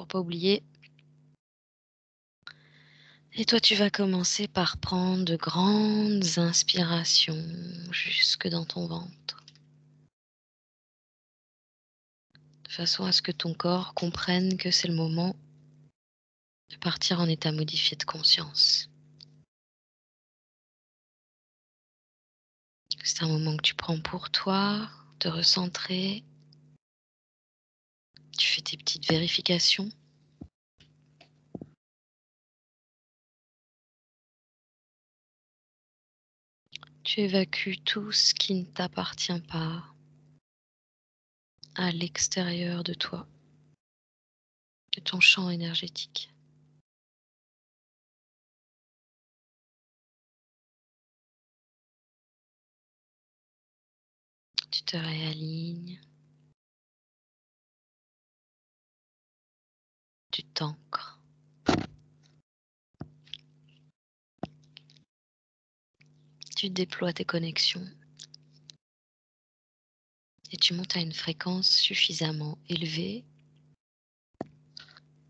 pour pas oublier. Et toi, tu vas commencer par prendre de grandes inspirations jusque dans ton ventre, de façon à ce que ton corps comprenne que c'est le moment de partir en état modifié de conscience. C'est un moment que tu prends pour toi, te recentrer. Tu fais tes petites vérifications. Tu évacues tout ce qui ne t'appartient pas à l'extérieur de toi, de ton champ énergétique. Tu te réalignes, tu t'ancres. Tu déploies tes connexions et tu montes à une fréquence suffisamment élevée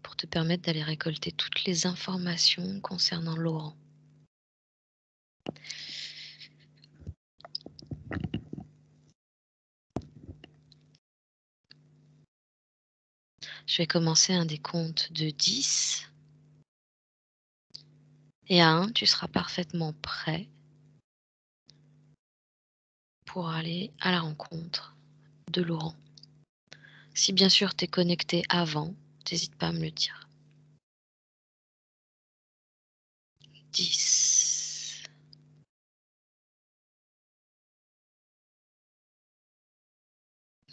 pour te permettre d'aller récolter toutes les informations concernant Laurent. Je vais commencer un décompte de 10 et à 1, tu seras parfaitement prêt pour aller à la rencontre de Laurent. Si bien sûr tu es connecté avant, n'hésite pas à me le dire. 10,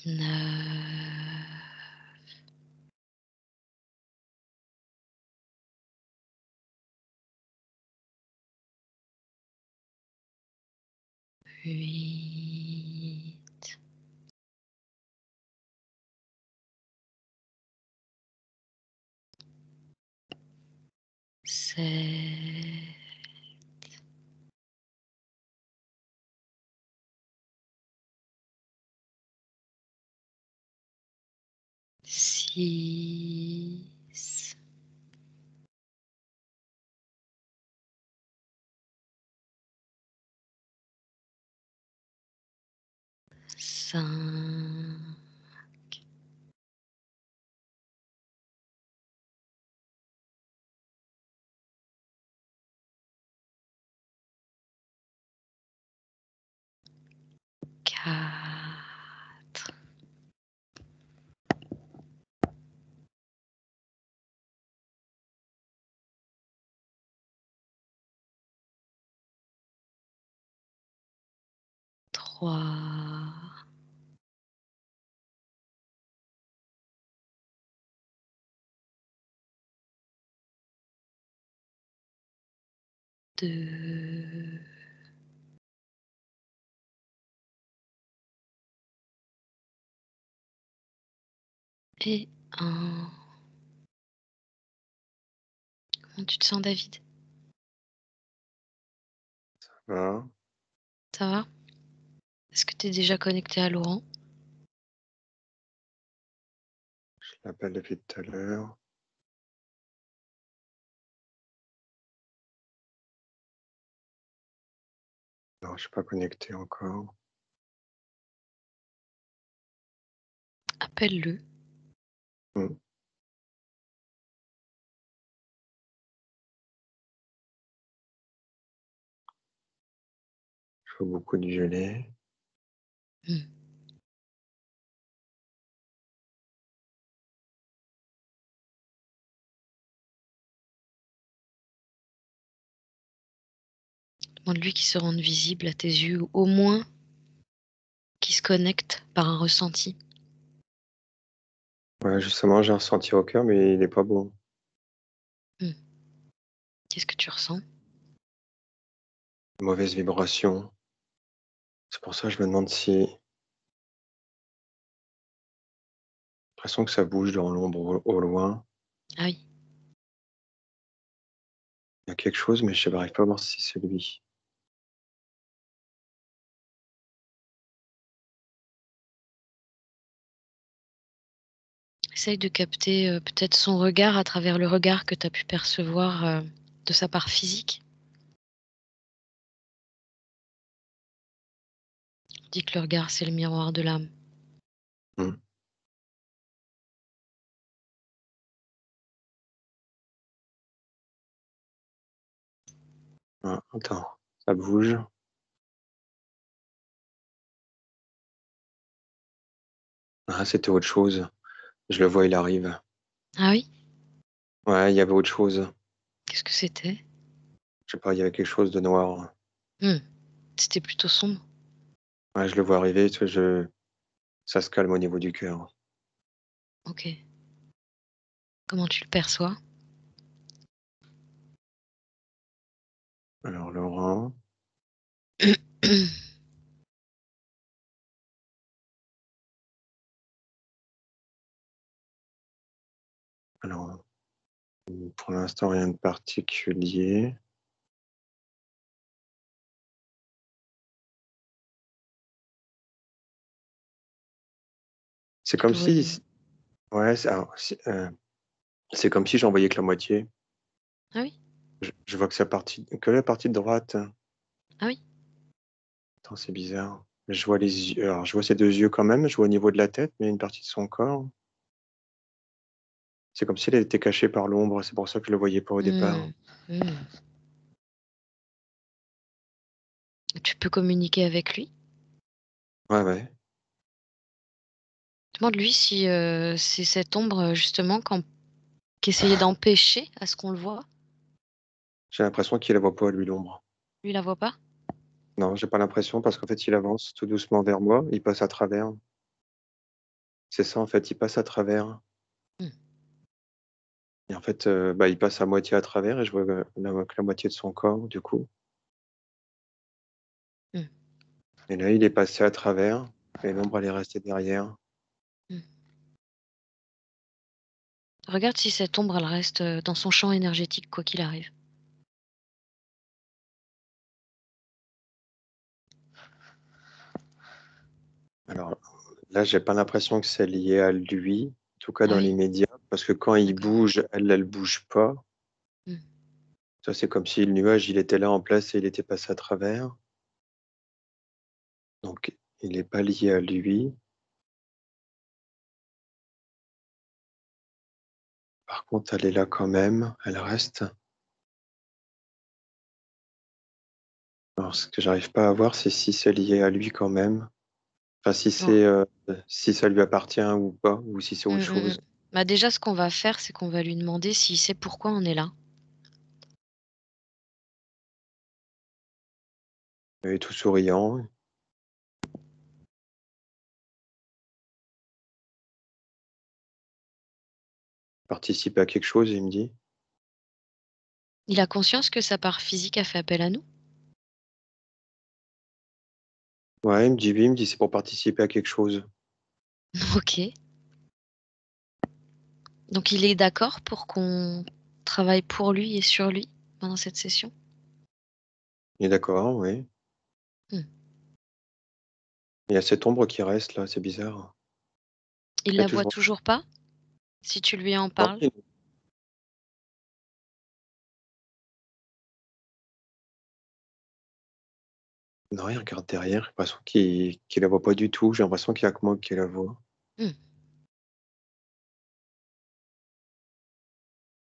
9, 8, 7, 6, 5, 4, 3, 2 et 1. Comment tu te sens, David? Voilà. Ça va? Est-ce que tu es déjà connecté à Laurent? Je l'appelle depuis tout à l'heure. Non, je ne suis pas connecté encore. Appelle-le. Hmm. Je fais beaucoup de gelée. Mmh. Demande-lui qu'il se rende visible à tes yeux ou au moins qu'il se connecte par un ressenti. Ouais, justement, j'ai un ressenti au cœur, mais il n'est pas bon. Mmh. Qu'est-ce que tu ressens? Mauvaise vibration. C'est pour ça que je me demande si j'ai l'impression que ça bouge dans l'ombre au loin. Ah oui. Il y a quelque chose, mais je n'arrive pas à voir si c'est lui. Essaye de capter, peut-être son regard à travers le regard que tu as pu percevoir, de sa part physique. Dis que le regard, c'est le miroir de l'âme. Mmh. Ah, attends, ça bouge. Ah, c'était autre chose. Je le vois, il arrive. Ah oui? Ouais, il y avait autre chose. Qu'est-ce que c'était? Je sais pas, il y avait quelque chose de noir. Mmh. C'était plutôt sombre? Ouais, je le vois arriver, tu vois, ça se calme au niveau du cœur. OK. Comment tu le perçois? Alors Laurent, alors, pour l'instant, rien de particulier. C'est Tu comme peux si voyer s ouais, c'est comme si j'en voyais que la moitié. ah oui? Je vois que la partie de droite. Ah oui? Attends, c'est bizarre. Je vois les yeux, alors je vois ses 2 yeux quand même, je vois au niveau de la tête, mais une partie de son corps. C'est comme si elle était cachée par l'ombre, c'est pour ça que je le voyais pas au départ. Mmh. Mmh. Tu peux communiquer avec lui? Ouais, ouais. Demande-lui si, c'est cette ombre, justement qui essayait d'empêcher à ce qu'on le voie? J'ai l'impression qu'il la voit pas lui, l'ombre. Lui, il la voit pas? Non, j'ai pas l'impression parce qu'en fait, il avance tout doucement vers moi, il passe à travers. C'est ça, en fait, il passe à travers Mmh. et en fait, bah, il passe à moitié à travers et je vois, que la moitié de son corps, du coup, Mmh. et là, il est passé à travers et l'ombre, elle est restée derrière. Mmh. Regarde si cette ombre, elle reste, dans son champ énergétique quoi qu'il arrive. Alors là, j'ai pas l'impression que c'est lié à lui, en tout cas Ah dans oui? l'immédiat, parce que quand il D'accord. bouge, elle bouge pas. Mmh. Ça, c'est comme si le nuage, il était là en place et il était passé à travers. Donc il est pas lié à lui. Par contre, elle est là quand même, elle reste. Alors ce que j'arrive pas à voir, c'est si c'est lié à lui quand même. Enfin, Non. si ça lui appartient ou pas, ou si c'est Mmh, autre mmh mh. chose. Bah, déjà, ce qu'on va faire, c'est qu'on va lui demander s'il sait pourquoi on est là. Il est tout souriant, il participe à quelque chose, il me dit. Il a conscience que sa part physique a fait appel à nous? Ouais, il me dit oui, il me dit: «C'est pour participer à quelque chose». OK. Donc il est d'accord pour qu'on travaille pour lui et sur lui pendant cette session? Il est d'accord, oui. Mmh. Il y a cette ombre qui reste là, c'est bizarre. Il Elle est la voit toujours toujours pas? Si tu lui en non, parles? non, il regarde derrière, j'ai l'impression qu'il la voit pas du tout, j'ai l'impression qu'il y a que moi qui la vois. Mmh.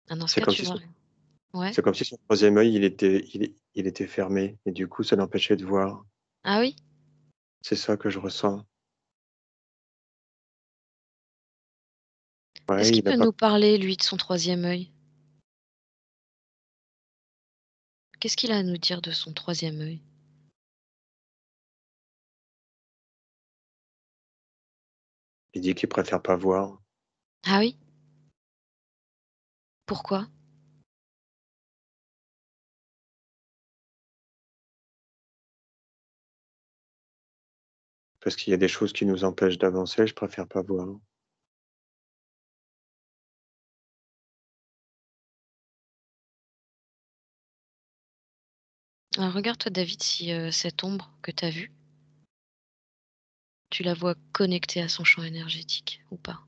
Ah, dans ce C'est cas, comme tu si vois son rien. Ouais. c'est comme si son troisième œil, il était fermé et du coup, ça l'empêchait de voir. Ah oui? C'est ça que je ressens. Est-ce Ouais, qu'il il a peut pas nous parler, lui, de son troisième œil? Qu'est-ce qu'il a à nous dire de son troisième œil? il dit qu'il préfère pas voir Ah oui? Pourquoi? parce qu'il y a des choses qui nous empêchent d'avancer, je préfère pas voir. Alors regarde toi David si, cette ombre que tu as vue, tu la vois connectée à son champ énergétique ou pas?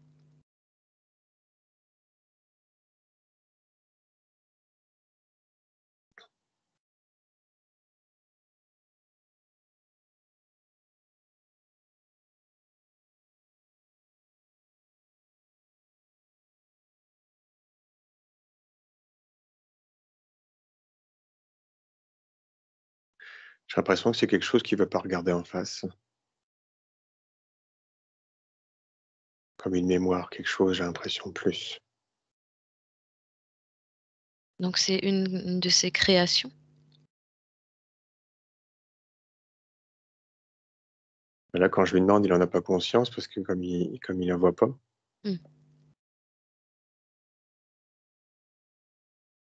J'ai l'impression que c'est quelque chose qu'il veut pas regarder en face. Comme une mémoire, quelque chose, j'ai l'impression plus. Donc c'est une de ses créations? Mais là, quand je lui demande, il en a pas conscience parce que comme il la voit pas. Mmh,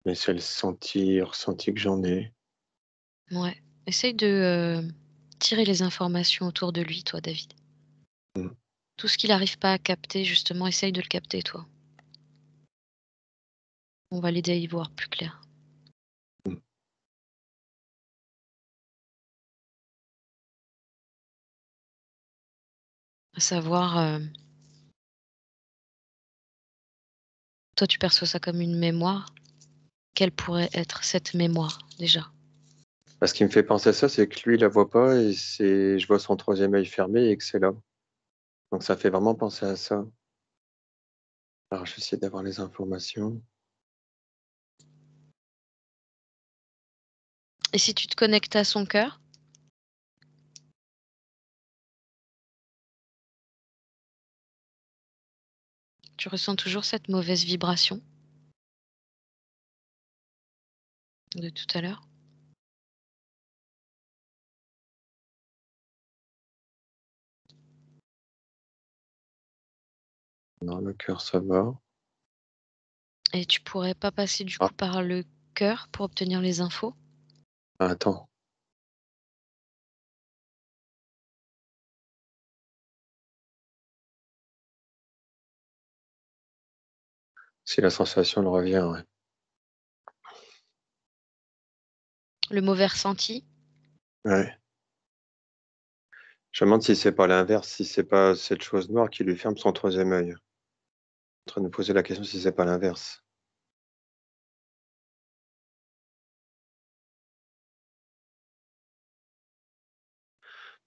Mais c'est le ressenti que j'en ai. ouais. Essaye de, tirer les informations autour de lui, toi, David. Mmh, Tout ce qu'il n'arrive pas à capter, justement, essaye de le capter, toi. On va l'aider à y voir plus clair. mmh. À savoir, toi, tu perçois ça comme une mémoire. Quelle pourrait être cette mémoire, déjà? Bah, ce qui me fait penser à ça, c'est que lui, il la voit pas et je vois son troisième œil fermé et que c'est là. Donc ça fait vraiment penser à ça. Alors j'essaie d'avoir les informations. Et si tu te connectes à son cœur, tu ressens toujours cette mauvaise vibration de tout à l'heure? Non, le cœur, ça va. Et tu pourrais pas passer, du Ah, coup, par le cœur pour obtenir les infos? attends, si la sensation elle revient, ouais. Le mauvais ressenti? Ouais. Je me demande si c'est pas l'inverse, si c'est pas cette chose noire qui lui ferme son troisième œil. En train de me poser la question si c'est pas l'inverse.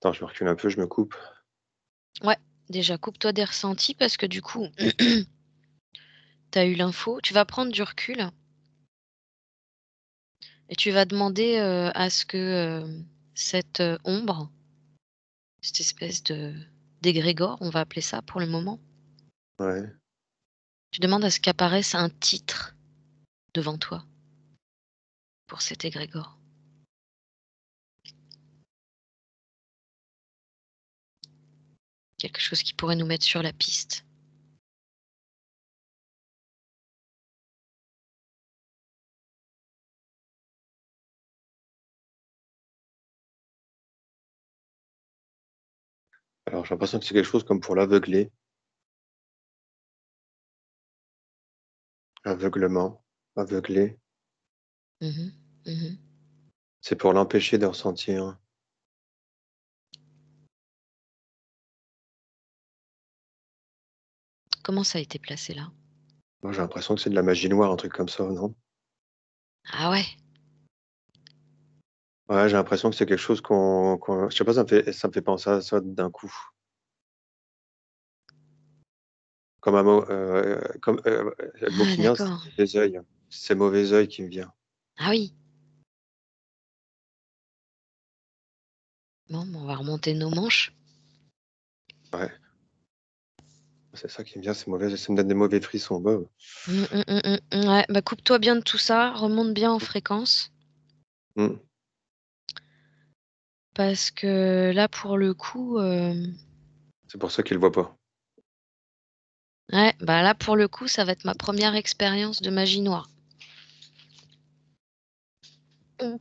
Attends, je me recule un peu, je me coupe. Ouais, déjà coupe-toi des ressentis parce que du coup, tu as eu l'info. Tu vas prendre du recul et tu vas demander, à ce que, cette, ombre, cette espèce de d'égrégore, on va appeler ça pour le moment, Ouais. tu demandes à ce qu'apparaisse un titre devant toi pour cet égrégore. Quelque chose qui pourrait nous mettre sur la piste. Alors j'ai l'impression que c'est quelque chose comme pour l'aveugler. Aveuglement, aveugler. Mmh mh. Mmh. C'est pour l'empêcher de ressentir. Comment ça a été placé là? Moi, j'ai l'impression que c'est de la magie noire, un truc comme ça, non? Ah ouais? Ouais, j'ai l'impression que c'est quelque chose je sais pas, ça me fait penser à ça d'un coup. Comme un mot, le mot Ah qui me vient, c'est d'accord. mauvais œil. C'est mauvais œil qui me vient. Ah oui. Bon, bah, on va remonter nos manches. Ouais, c'est ça qui me vient, c'est mauvais œil, ça me donne des mauvais frissons. Bah, Mmh, mmh, mmh, mmh. Ouais, bah, coupe-toi bien de tout ça, remonte bien en fréquence mmh, parce que là, pour le coup, c'est pour ça qu'il le voit pas. ouais, bah, là, pour le coup, ça va être ma première expérience de magie noire. Mmh.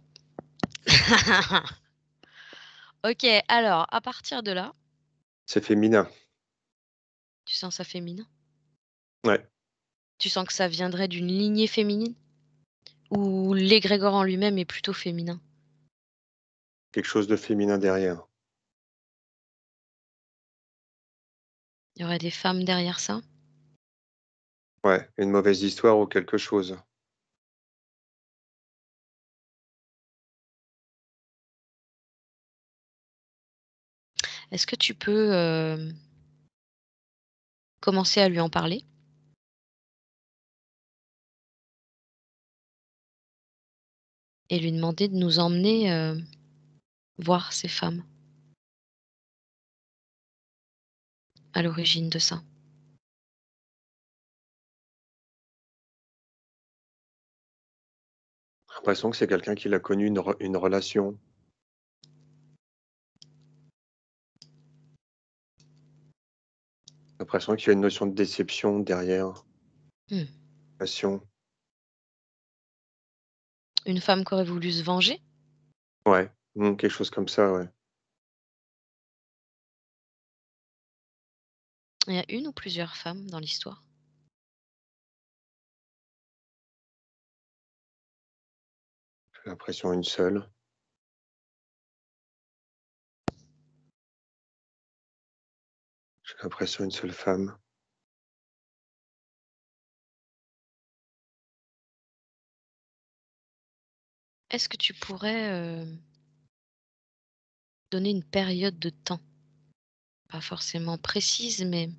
OK, alors à partir de là, C'est féminin. tu sens ça féminin? Ouais, Tu sens que ça viendrait d'une lignée féminine? Ou l'égrégore en lui-même est plutôt féminin? quelque chose de féminin derrière. Il y aurait des femmes derrière ça? Ouais, une mauvaise histoire ou quelque chose. Est-ce que tu peux, commencer à lui en parler et lui demander de nous emmener, voir ces femmes à l'origine de ça? J'ai l'impression que c'est quelqu'un qui a connu une relation. J'ai l'impression qu'il y a une notion de déception derrière, Mmh. passion. Une femme qui aurait voulu se venger? Ouais, quelque chose comme ça, ouais. Il y a une ou plusieurs femmes dans l'histoire? J'ai l'impression une seule. J'ai l'impression une seule femme. Est-ce que tu pourrais, donner une période de temps? Pas forcément précise, mais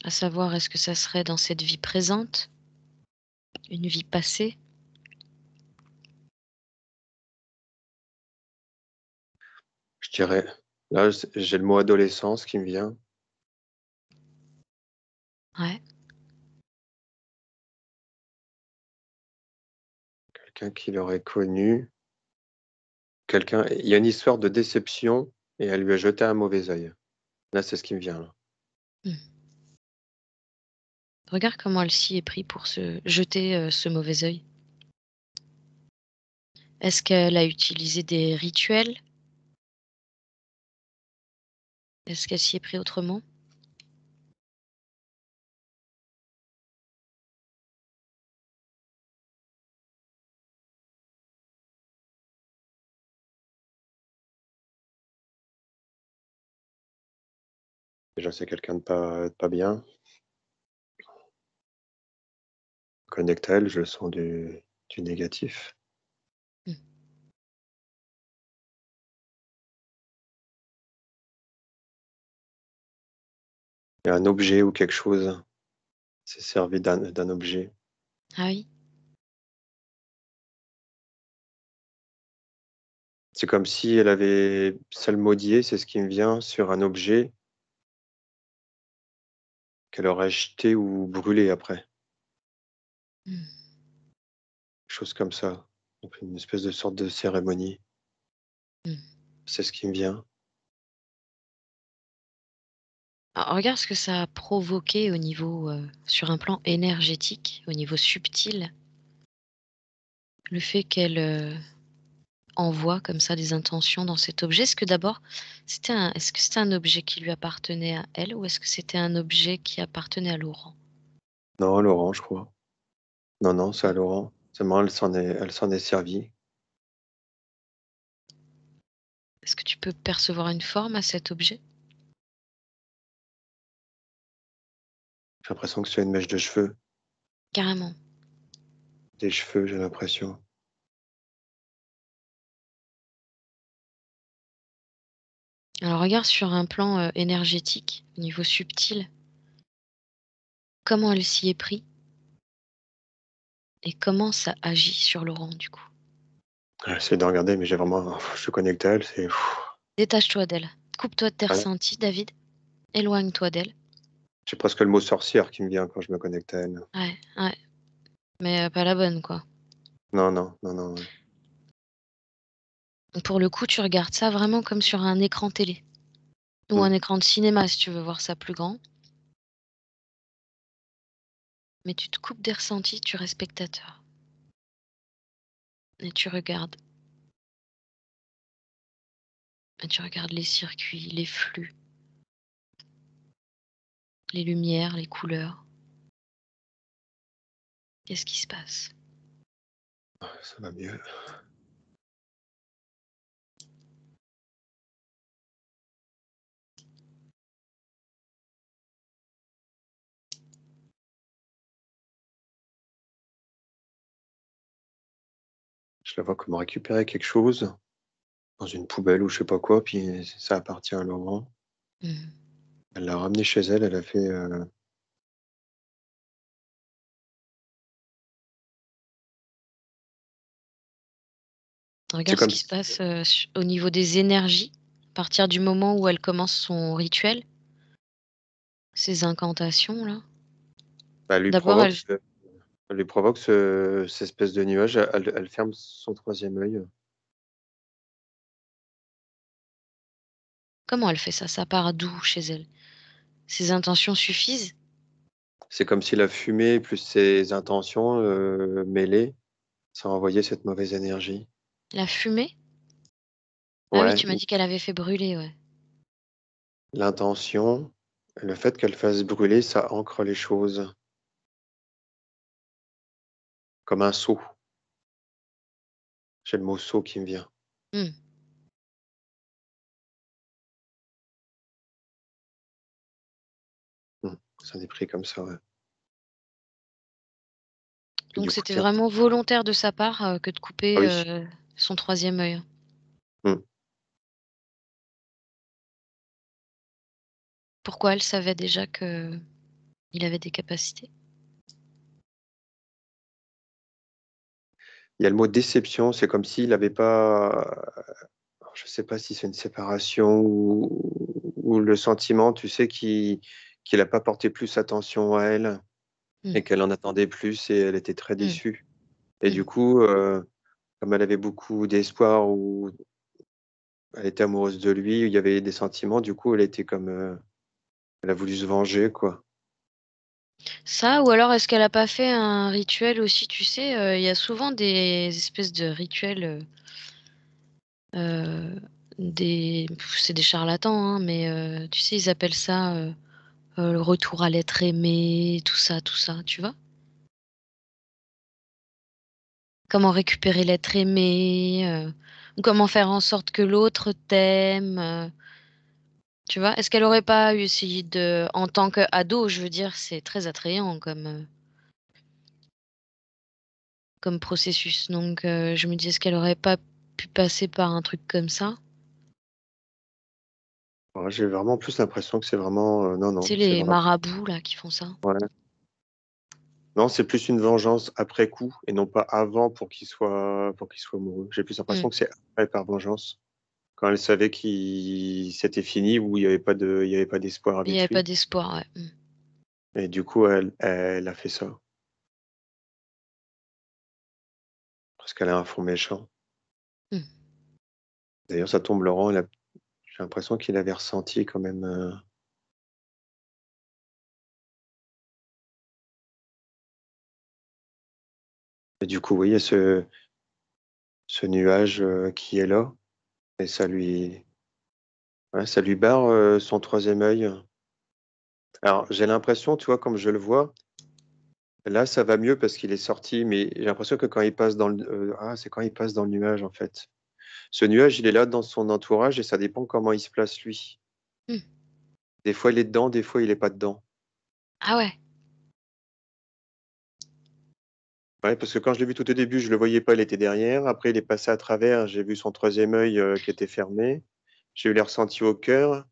à savoir, est-ce que ça serait dans cette vie présente? Une vie passée? Je dirais là, j'ai le mot adolescence qui me vient. Ouais. Quelqu'un qui l'aurait connu. Quelqu'un il y a une histoire de déception et elle lui a jeté un mauvais œil. Là, c'est ce qui me vient, là. Mmh. Regarde comment elle s'y est pris pour se jeter, ce mauvais œil. Est-ce qu'elle a utilisé des rituels? Est-ce qu'elle s'y est pris autrement? Déjà, c'est quelqu'un de pas bien. Connecte à elle, je sens du négatif. Mmh. Il y a un objet ou quelque chose, s'est servi d'un objet. Ah oui? C'est comme si elle avait psalmodié, c'est ce qui me vient, sur un objet qu'elle aurait jeté ou brûlé après. Mmh. Chose comme ça. Donc une espèce de sorte de cérémonie. Mmh. C'est ce qui me vient. Alors regarde ce que ça a provoqué au niveau, sur un plan énergétique, au niveau subtil, le fait qu'elle, envoie comme ça des intentions dans cet objet. Est-ce que c'était un objet qui lui appartenait à elle ou est-ce que c'était un objet qui appartenait à Laurent? Non, Laurent, je crois. Non, non, c'est à Mmh. Laurent. Seulement elle s'en est servie. Est-ce que tu peux percevoir une forme à cet objet? J'ai l'impression que c'est une mèche de cheveux. Carrément. Des cheveux, j'ai l'impression. Alors regarde sur un plan, énergétique, au niveau subtil, comment elle s'y est pris et comment ça agit sur Laurent du coup? J'essaie de regarder, mais j'ai vraiment je suis connecté à elle, c'est Détache-toi d'elle. Coupe-toi de tes ouais, ressentis, David. Éloigne-toi d'elle. j'ai presque le mot sorcière qui me vient quand je me connecte à elle. Ouais, ouais, mais pas la bonne quoi. Non, non, non, non, ouais. Pour le coup, tu regardes ça vraiment comme sur un écran télé ou Mmh. un écran de cinéma si tu veux voir ça plus grand, mais tu te coupes des ressentis, tu restes spectateur et tu regardes les circuits, les flux, les lumières, les couleurs. Qu'est-ce qui se passe? Ça va mieux. Je la vois comme récupérer quelque chose dans une poubelle ou je sais pas quoi, puis ça appartient à Laurent. Mmh. Elle l'a ramené chez elle, elle a fait, C'est Regarde ce comme qui se si passe, au niveau des énergies, à partir du moment où elle commence son rituel, ces incantations-là. bah, D'abord elle elle lui provoque cette espèce de nuage, elle ferme son troisième œil. comment elle fait ça? Ça part d'où chez elle? Ses intentions suffisent? C'est comme si la fumée plus ses intentions, mêlées, ça envoyait cette mauvaise énergie. La fumée? Ah oui, Ouais, tu m'as dit qu'elle avait fait brûler, ouais. l'intention, le fait qu'elle fasse brûler, ça ancre les choses comme un sceau. J'ai le mot sceau qui me vient. Mmh. Mmh. Ça est pris comme ça, ouais. Et Donc du coup, c'était tiens, vraiment volontaire de sa part, que de ah couper, oui. son troisième œil. Mmh. Pourquoi elle savait déjà qu'il avait des capacités? Il y a le mot déception, c'est comme s'il avait pas, alors je sais pas si c'est une séparation ou le sentiment, tu sais, qu'il a pas porté plus attention à elle Mmh. et qu'elle en attendait plus et elle était très Mmh. déçue. Et Mmh. du coup, comme elle avait beaucoup d'espoir ou elle était amoureuse de lui, il y avait des sentiments, du coup, elle était comme, elle a voulu se venger, quoi. Ça ou alors est-ce qu'elle a pas fait un rituel aussi, tu sais, il y a souvent des espèces de rituels, des c'est des charlatans, hein, mais tu sais, ils appellent ça, le retour à l'être aimé, tout ça, tu vois? Comment récupérer l'être aimé, ou comment faire en sorte que l'autre t'aime, tu vois? Est-ce qu'elle aurait pas essayé de en tant qu'ado, je veux dire, c'est très attrayant comme processus, donc je me dis: «Est-ce qu'elle aurait pas pu passer par un truc comme ça?» Ouais, j'ai vraiment plus l'impression que c'est vraiment, non, Tu sais, non, c'est les vraiment marabouts là qui font ça? ouais. Non, c'est plus une vengeance après coup et non pas avant pour qu'il soit amoureux. J'ai plus Mmh. l'impression que c'est après par vengeance, quand elle savait qu'il c'était fini ou il y avait pas d'espoir Il y avec avait pas lui d'espoir, ouais. Mmh. et du coup, elle a fait ça parce qu'elle a un fond méchant. Mmh. D'ailleurs, ça tombe, Laurent, j'ai l'impression qu'il avait ressenti quand même, et du coup, oui, il y a ce nuage, qui est là et ça lui barre, son troisième œil. Alors, j'ai l'impression, tu vois, comme je le vois, là, ça va mieux parce qu'il est sorti, mais j'ai l'impression que quand il passe dans c'est quand il passe dans le nuage, en fait. Ce nuage, il est là dans son entourage et ça dépend comment il se place lui. Mmh. Des fois, il est dedans, des fois, il est pas dedans. Ah ouais? Ouais, parce que quand je l'ai vu tout au début, je le voyais pas, il était derrière. Après, il est passé à travers, j'ai vu son troisième œil, qui était fermé. J'ai eu les ressentis au cœur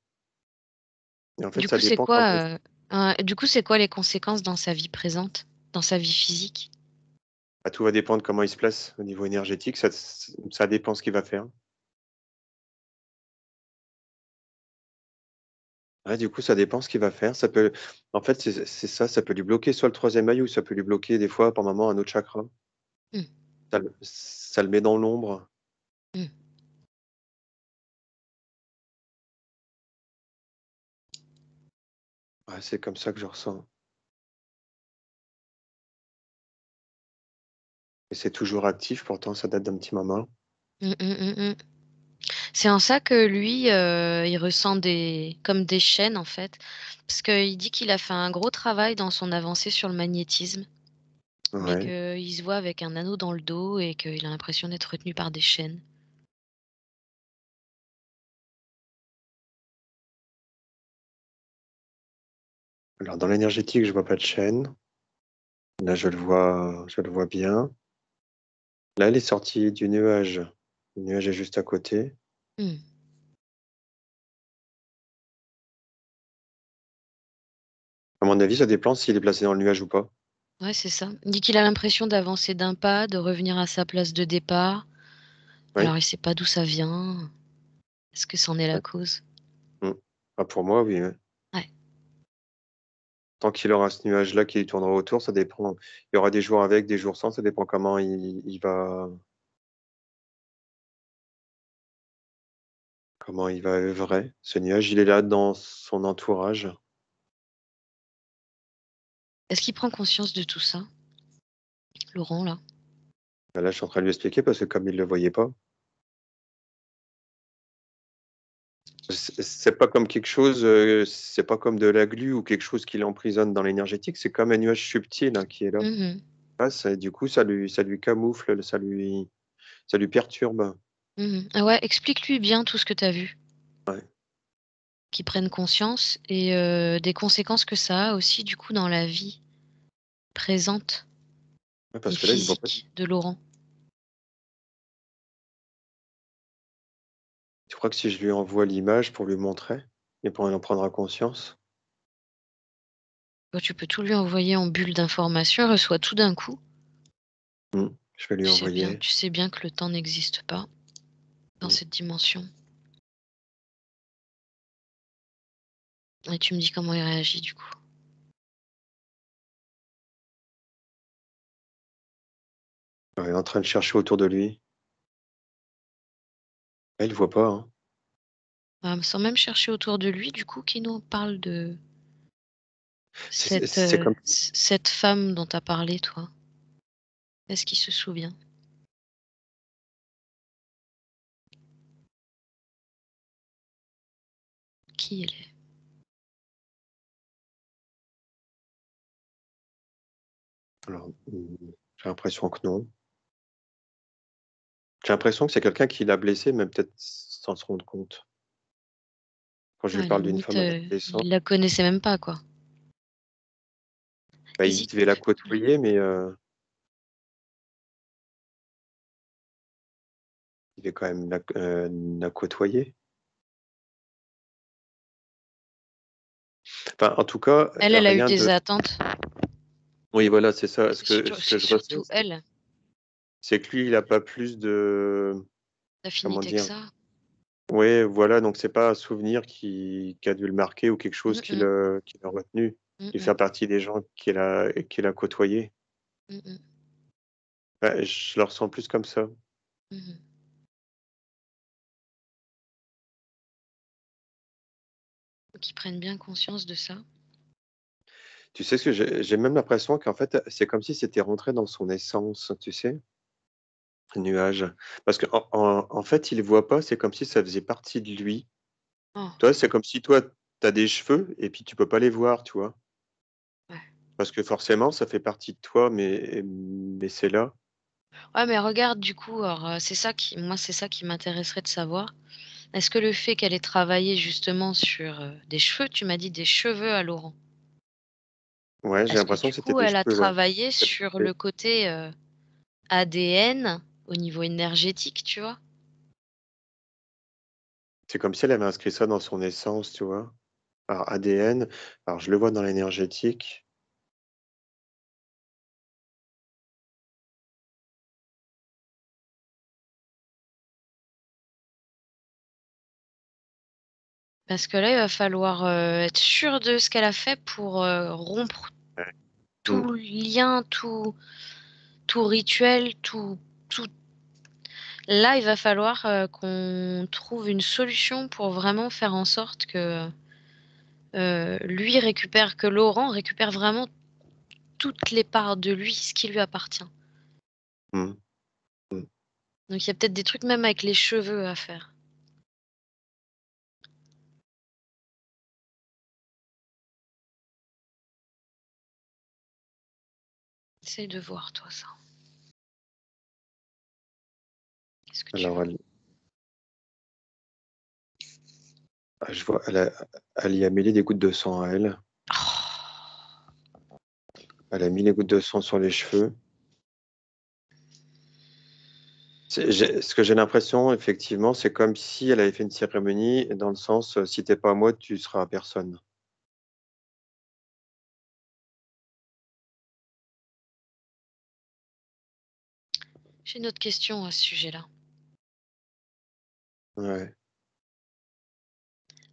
et en fait, Du ça coup, c'est dépend comment quoi, du coup, c'est quoi les conséquences dans sa vie présente? Dans sa vie physique? bah, tout va dépendre comment il se place au niveau énergétique, ça dépend ce qu'il va faire. Ouais, du coup, ça dépend ce qu'il va faire. Ça peut en fait, c'est ça, ça peut lui bloquer soit le troisième œil ou ça peut lui bloquer des fois, par moment, un autre chakra. Mmh. Ça le met dans l'ombre. Mmh. Ouais, c'est comme ça que je ressens et c'est toujours actif, pourtant ça date d'un petit moment. Mmh, mmh, mmh, mmh. C'est en ça que lui, il ressent des comme des chaînes, en fait, parce qu'il dit qu'il a fait un gros travail dans son avancée sur le magnétisme, mais Ouais. qu'il se voit avec un anneau dans le dos et qu'il a l'impression d'être retenu par des chaînes. Alors dans l'énergétique, je vois pas de chaîne. Là, je le vois bien. Là, elle est sortie du nuage. Le nuage est juste à côté. Mmh. À mon avis, ça dépend s'il est placé dans le nuage ou pas. Ouais, c'est ça. Il dit qu'il a l'impression d'avancer d'un pas, de revenir à sa place de départ. Oui. Alors il sait pas d'où ça vient. Est-ce que c'en est la Ouais. cause? Mmh. Ah, pour moi, oui, ouais. Ouais. Tant qu'il aura ce nuage-là qui lui tournera autour, ça dépend. Il y aura des jours avec, des jours sans, ça dépend comment il va œuvrer. Ce nuage, il est là dans son entourage. Est-ce qu'il prend conscience de tout ça, Laurent, là? Là, je suis en train de lui expliquer parce que comme il le voyait pas, c'est pas comme quelque chose, c'est pas comme de la glu ou quelque chose qui l'emprisonne dans l'énergétique, c'est comme un nuage subtil, hein, qui est là. Mmh. Ah, du coup, ça lui camoufle, ça lui perturbe. Mmh. Ah ouais, explique-lui bien tout ce que tu as vu, Ouais. qu'il prenne conscience et des conséquences que ça a aussi du coup dans la vie présente Ouais, et parce que là, il voit pas. physique de Laurent. Tu crois que si je lui envoie l'image pour lui montrer, il en prendra conscience? Bah, tu peux tout lui envoyer en bulle d'information, il reçoit tout d'un coup. Mmh. Je vais lui envoyer. Tu sais bien que le temps n'existe pas dans Mmh. cette dimension et tu me dis comment il réagit du coup. Ouais, il est en train de chercher autour de lui. Ah, il voit pas, hein. Sans même chercher autour de lui du coup, qui nous parle de C'est comme cette femme dont tu as parlé toi? Est-ce qu'il se souvient? Qui elle est? alors, j'ai l'impression que non. J'ai l'impression que c'est quelqu'un qui l'a blessé, mais peut-être sans se rendre compte. Quand je Ouais, lui à la parle d'une limite, femme adolescente, il la connaissait même pas quoi. bah, il Hésite devait la ouais. côtoyer, mais il devait quand même la côtoyer. Enfin, en tout cas, Elle a eu rien des de attentes. oui, voilà, c'est ça. Ce que ce que C'est je ressens, surtout elle, c'est que lui, il a pas plus de comment d'affinité que dire? ça. Ouais, voilà, donc c'est pas un souvenir qui a dû le marquer ou quelque chose Mmh mh. qui l'a retenu. Mmh Il mh. fait partie des gens qu'il a côtoyés. Mmh mh. Ouais, je le ressens plus comme ça. Mmh mh. Faut qu'ils prennent bien conscience de ça. Tu sais ce que j'ai même l'impression qu'en fait, c'est comme si c'était rentré dans son essence, tu sais? Le nuage. Parce qu'en fait, il voit pas, c'est comme si ça faisait partie de lui. Oh, Toi, c'est comme si toi, tu as des cheveux et puis tu peux pas les voir, tu vois? ouais. Parce que forcément, ça fait partie de toi, mais c'est là. Ouais, mais regarde du coup, alors, c'est ça qui m'intéresserait de savoir. Est-ce que le fait qu'elle ait travaillé justement sur, des cheveux, tu m'as dit des cheveux à Laurent. Ouais, j'ai Est-ce que l'impression du que c'était coup des elle a cheveux, ouais. travaillé Ça sur fait le côté, ADN au niveau énergétique, tu vois? c'est comme si elle avait inscrit ça dans son essence, tu vois? Alors ADN, alors je le vois dans l'énergétique. Parce que là, il va falloir, être sûr de ce qu'elle a fait pour, rompre Ouais. Mmh. tout lien, tout rituel, tout là, il va falloir, qu'on trouve une solution pour vraiment faire en sorte que, que Laurent récupère vraiment toutes les parts de lui, ce qui lui appartient. Mmh. Mmh. Donc il y a peut-être des trucs même avec les cheveux à faire. Essaye de voir toi ça. Qu'est-ce que tu Alors vois? je vois, elle y a mêlé des gouttes de sang à elle. Oh! Elle a mis les gouttes de sang sur les cheveux. Ce que j'ai l'impression effectivement, c'est comme si elle avait fait une cérémonie dans le sens, «Si tu es pas à moi, tu seras à personne». J'ai une autre question à ce sujet-là. Ouais.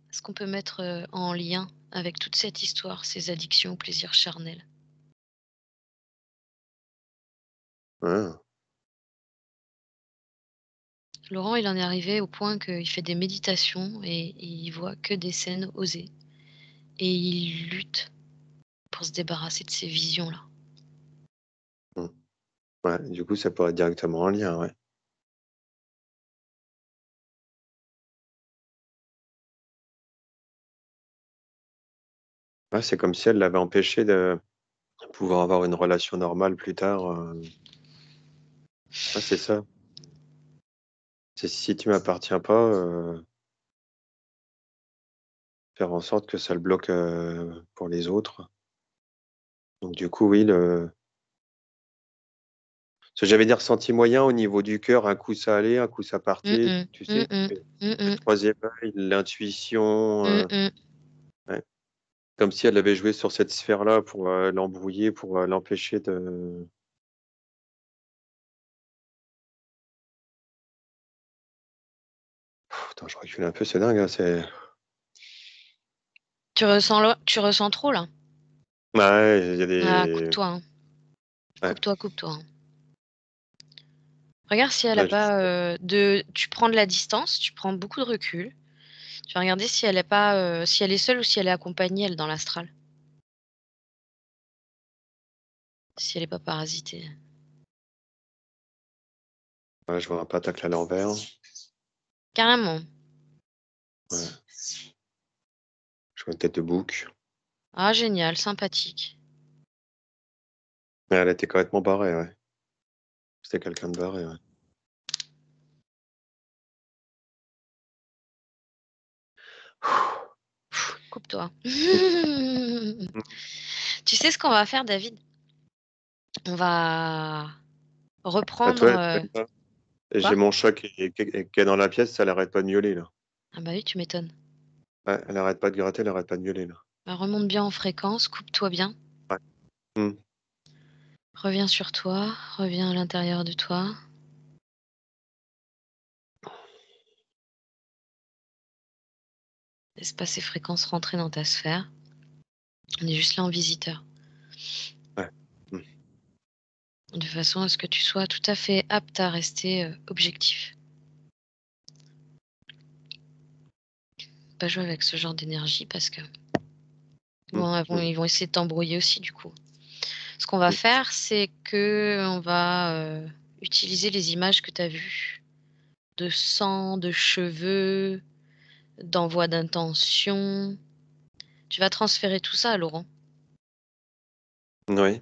Est-ce qu'on peut mettre, en lien avec toute cette histoire, ces addictions au plaisir charnel? Ah. Laurent, il en est arrivé au point qu'il fait des méditations et il voit que des scènes osées et il lutte pour se débarrasser de ces visions-là. Mmh. Ouais, du coup, ça pourrait être directement en lien, ouais. Ouais, c'est comme si elle l'avait empêché de pouvoir avoir une relation normale plus tard, ouais, c'est ça. C'est si tu m'appartiens pas, faire en sorte que ça le bloque, pour les autres. Donc du coup, oui, le parce que j'avais des ressentis moyens au niveau du cœur, un coup ça allait, un coup ça Mmh partait, mh. tu Mmh sais? mh. Mmh Le mh. 3e œil, l'intuition, Mmh mh. ouais, comme si elle avait joué sur cette sphère-là pour, l'embrouiller, pour, l'empêcher de attends, je recule un peu, c'est dingue, hein, c'est Tu ressens trop là? ouais, il y a Ah, des coupe-toi, hein. ouais, Coupe-toi, coupe-toi, hein. Regarde si elle a là, je pas, de tu prends de la distance, tu prends beaucoup de recul. Tu vas regarder si elle est pas, si elle est seule ou si elle est accompagnée, elle, dans l'astral. Si elle est pas parasitée. ouais, je vois un pentacle à l'envers, Carrément. ouais, je vois une tête de bouc. Ah génial, sympathique. Ouais, elle était complètement barrée, ouais. C'était quelqu'un de barré, ouais. Coupe-toi. Mmh. Mmh. Tu sais ce qu'on va faire, David? On va Bah, toi, reprendre, elle t'appelle pas? J'ai quoi? mon chat qui est dans la pièce, elle arrête pas de miauler, là. Ah bah oui, tu m'étonnes. Ouais, elle arrête pas de gratter, elle arrête pas de miauler, là. Bah, remonte bien en fréquence, coupe-toi bien. Ouais. Mmh. Reviens sur toi, reviens à l'intérieur de toi. Laisse pas ces fréquences rentrer dans ta sphère. On est juste là en visiteur. Ouais. Mmh. De façon à ce que tu sois tout à fait apte à rester, objectif. Pas jouer avec ce genre d'énergie parce que Mmh. bon, Mmh. ils vont essayer de t'embrouiller aussi du coup. Ce qu'on va Mmh. faire, c'est que on va, utiliser les images que tu as vues de sang, de cheveux, d'envoi d'intention. Tu vas transférer tout ça à Laurent Oui.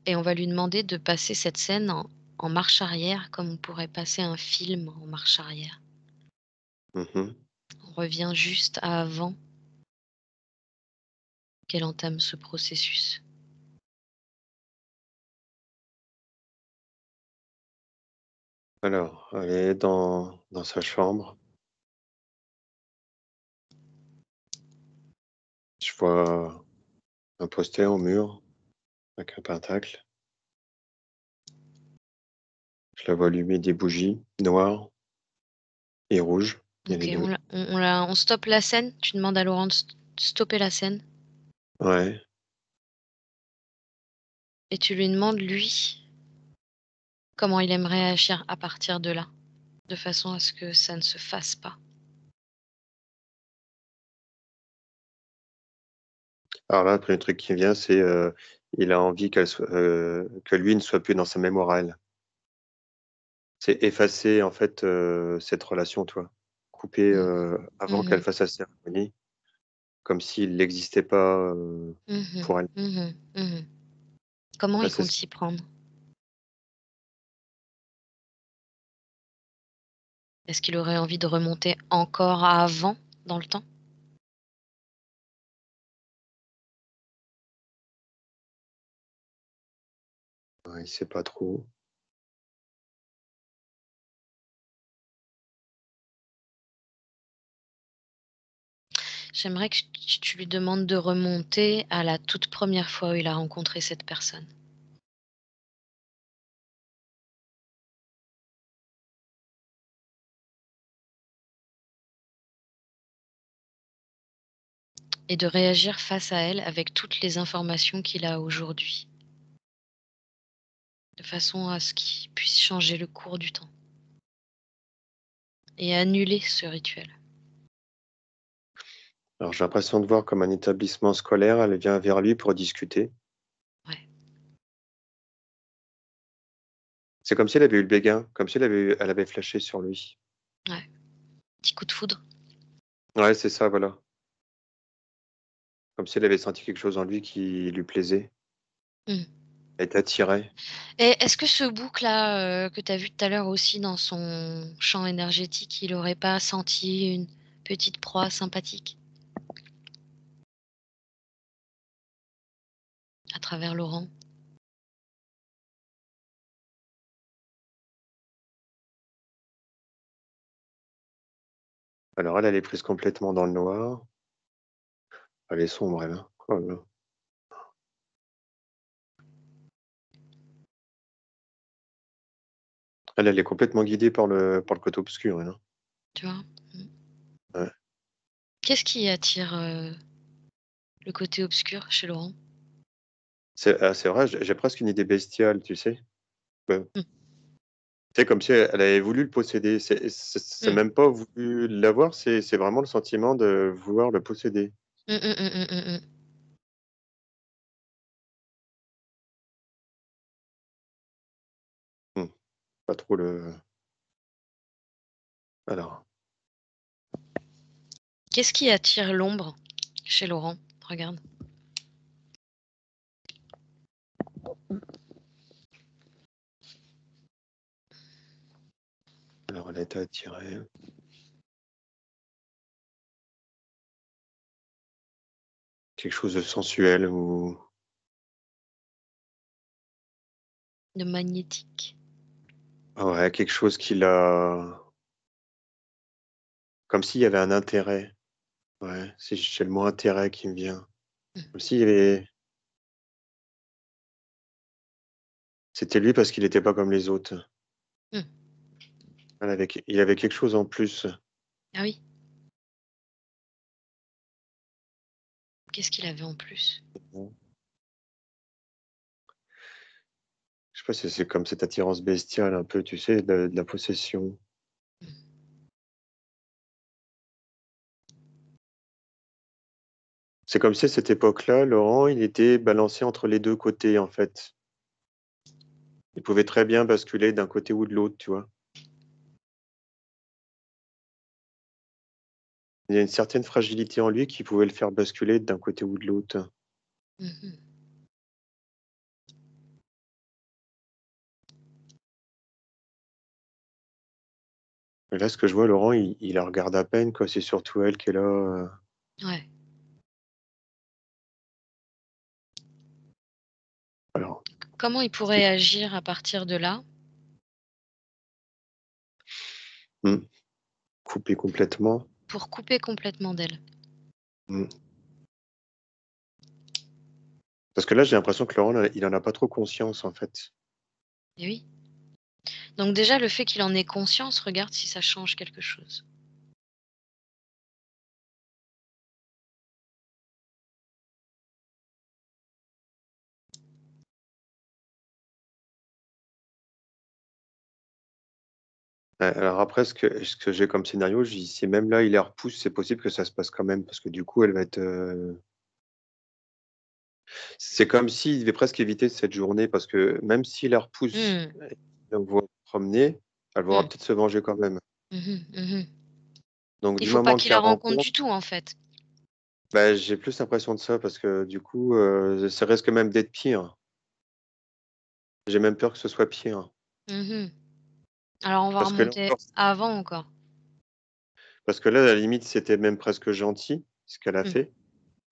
et on va lui demander de passer cette scène en marche arrière comme on pourrait passer un film en marche arrière. Mmh mh. On revient juste à avant qu'elle entame ce processus. Alors, elle est dans sa chambre. Je vois un poster au mur avec un pentacle. Je la vois allumer des bougies noires et rouges. Il y a les OK, 2. on stoppe la scène? Tu demandes à Laurent de stopper la scène Ouais. et tu lui demandes, lui, comment il aimerait agir à partir de là, de façon à ce que ça ne se fasse pas. Alors là, le 1er truc qui me vient, c'est, il a envie que lui ne soit plus dans sa mémoire à elle. C'est effacer, en fait, cette relation, tu vois? Couper, Mmh. avant Mmh qu'elle mh. fasse sa cérémonie, comme s'il n'existait pas, Mmh mh. pour elle. Mmh. Mmh. Comment Ouais, il c'est compte ça. s'y prendre? Est-ce qu'il aurait envie de remonter encore à avant dans le temps? Ouais, il sait pas trop. J'aimerais que tu lui demandes de remonter à la toute première fois où il a rencontré cette personne. et de réagir face à elle avec toutes les informations qu'il a aujourd'hui, de façon à ce qu'il puisse changer le cours du temps et annuler ce rituel. Alors j'ai l'impression de voir comme un établissement scolaire, elle vient vers lui pour discuter. Ouais, C'est comme si elle avait eu le béguin, comme si elle avait flashé sur lui. ouais, petit coup de foudre. Ouais, c'est ça, voilà. Comme si elle avait senti quelque chose en lui qui lui plaisait. Mmh. Elle était attirée. Et est-ce que ce bouc-là, que tu as vu tout à l'heure aussi dans son champ énergétique, il aurait pas senti une petite proie sympathique à travers Laurent? Alors elle est prise complètement dans le noir. Elle est sombre, elle, hein. Oh là là. Elle est complètement guidée par le côté obscur, elle, hein. Tu vois? Mmh. Ouais. Qu'est-ce qui attire, le côté obscur chez Laurent? C'est vrai, j'ai presque une idée bestiale, tu sais? Ouais. Mmh. Tu sais, comme si elle avait voulu le posséder. C'est Mmh. même pas voulu l'avoir, c'est vraiment le sentiment de vouloir le posséder. Mmh, mmh, mmh, mmh, mmh, mmh. Mmh. Pas trop le alors, Qu'est-ce qui attire l'ombre chez Laurent? Regarde. alors elle a été attirée. Quelque chose de sensuel ou De magnétique. ouais, quelque chose qui l'a comme s'il y avait un intérêt. Ouais, c'est le mot intérêt qui me vient. Mmh. Comme s'il y avait c'était lui parce qu'il était pas comme les autres. Mmh. Il avait quelque chose en plus. Ah oui? Qu'est-ce qu'il avait en plus? Mmh. Je sais pas si c'est comme cette attirance bestiale un peu, tu sais, de la possession. Mmh. C'est comme si à cette époque-là, Laurent, il était balancé entre les 2 côtés, en fait. Il pouvait très bien basculer d'un côté ou de l'autre, tu vois? Il y a une certaine fragilité en lui qui pouvait le faire basculer d'un côté ou de l'autre. Mmh mh. Et là, ce que je vois, Laurent, il la regarde à peine, quoi. C'est surtout elle qui est là, Ouais. alors, Comment il c'est pourrait agir à partir de là mmh, coupé complètement. pour couper complètement d'elle? Mmh. Parce que là, j'ai l'impression que Laurent, là, il en a pas trop conscience, en fait. Eh oui. Donc déjà le fait qu'il en ait conscience, regarde si ça change quelque chose. Alors après, ce que j'ai comme scénario, je dis: «Si même là, il la repousse, c'est possible que ça se passe quand même», parce que du coup, elle va être, c'est comme s'il devait presque éviter cette journée parce que même s'il la repousse, Mmh. donc vous promener, elle va Mmh. peut-être se venger quand même. Mmh mh. Mmh. Donc Il du faut pas moment qu'il qu'il la la rencontre rencontre, du tout, en fait. bah, j'ai plus l'impression de ça parce que du coup, ça risque même d'être pire. J'ai même peur que ce soit pire. Mmh. Alors on va Parce que là remonter encore avant encore. parce que là, à la limite, c'était même presque gentil, ce qu'elle a Mmh. fait.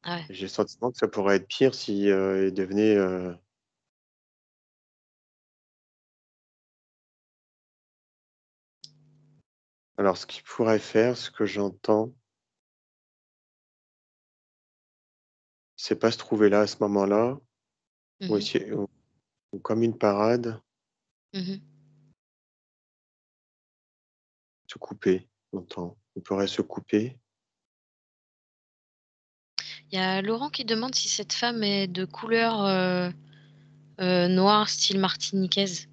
Ah ouais. J'ai le sentiment que ça pourrait être pire si, il devenait, alors ce qu'il pourrait faire, ce que j'entends, c'est pas se trouver là, à ce moment-là, ou Mmh. essayer ou comme une parade, Mmh. se couper longtemps. On pourrait se couper. Il y a Laurent qui demande si cette femme est de couleur, noire style martiniquaise.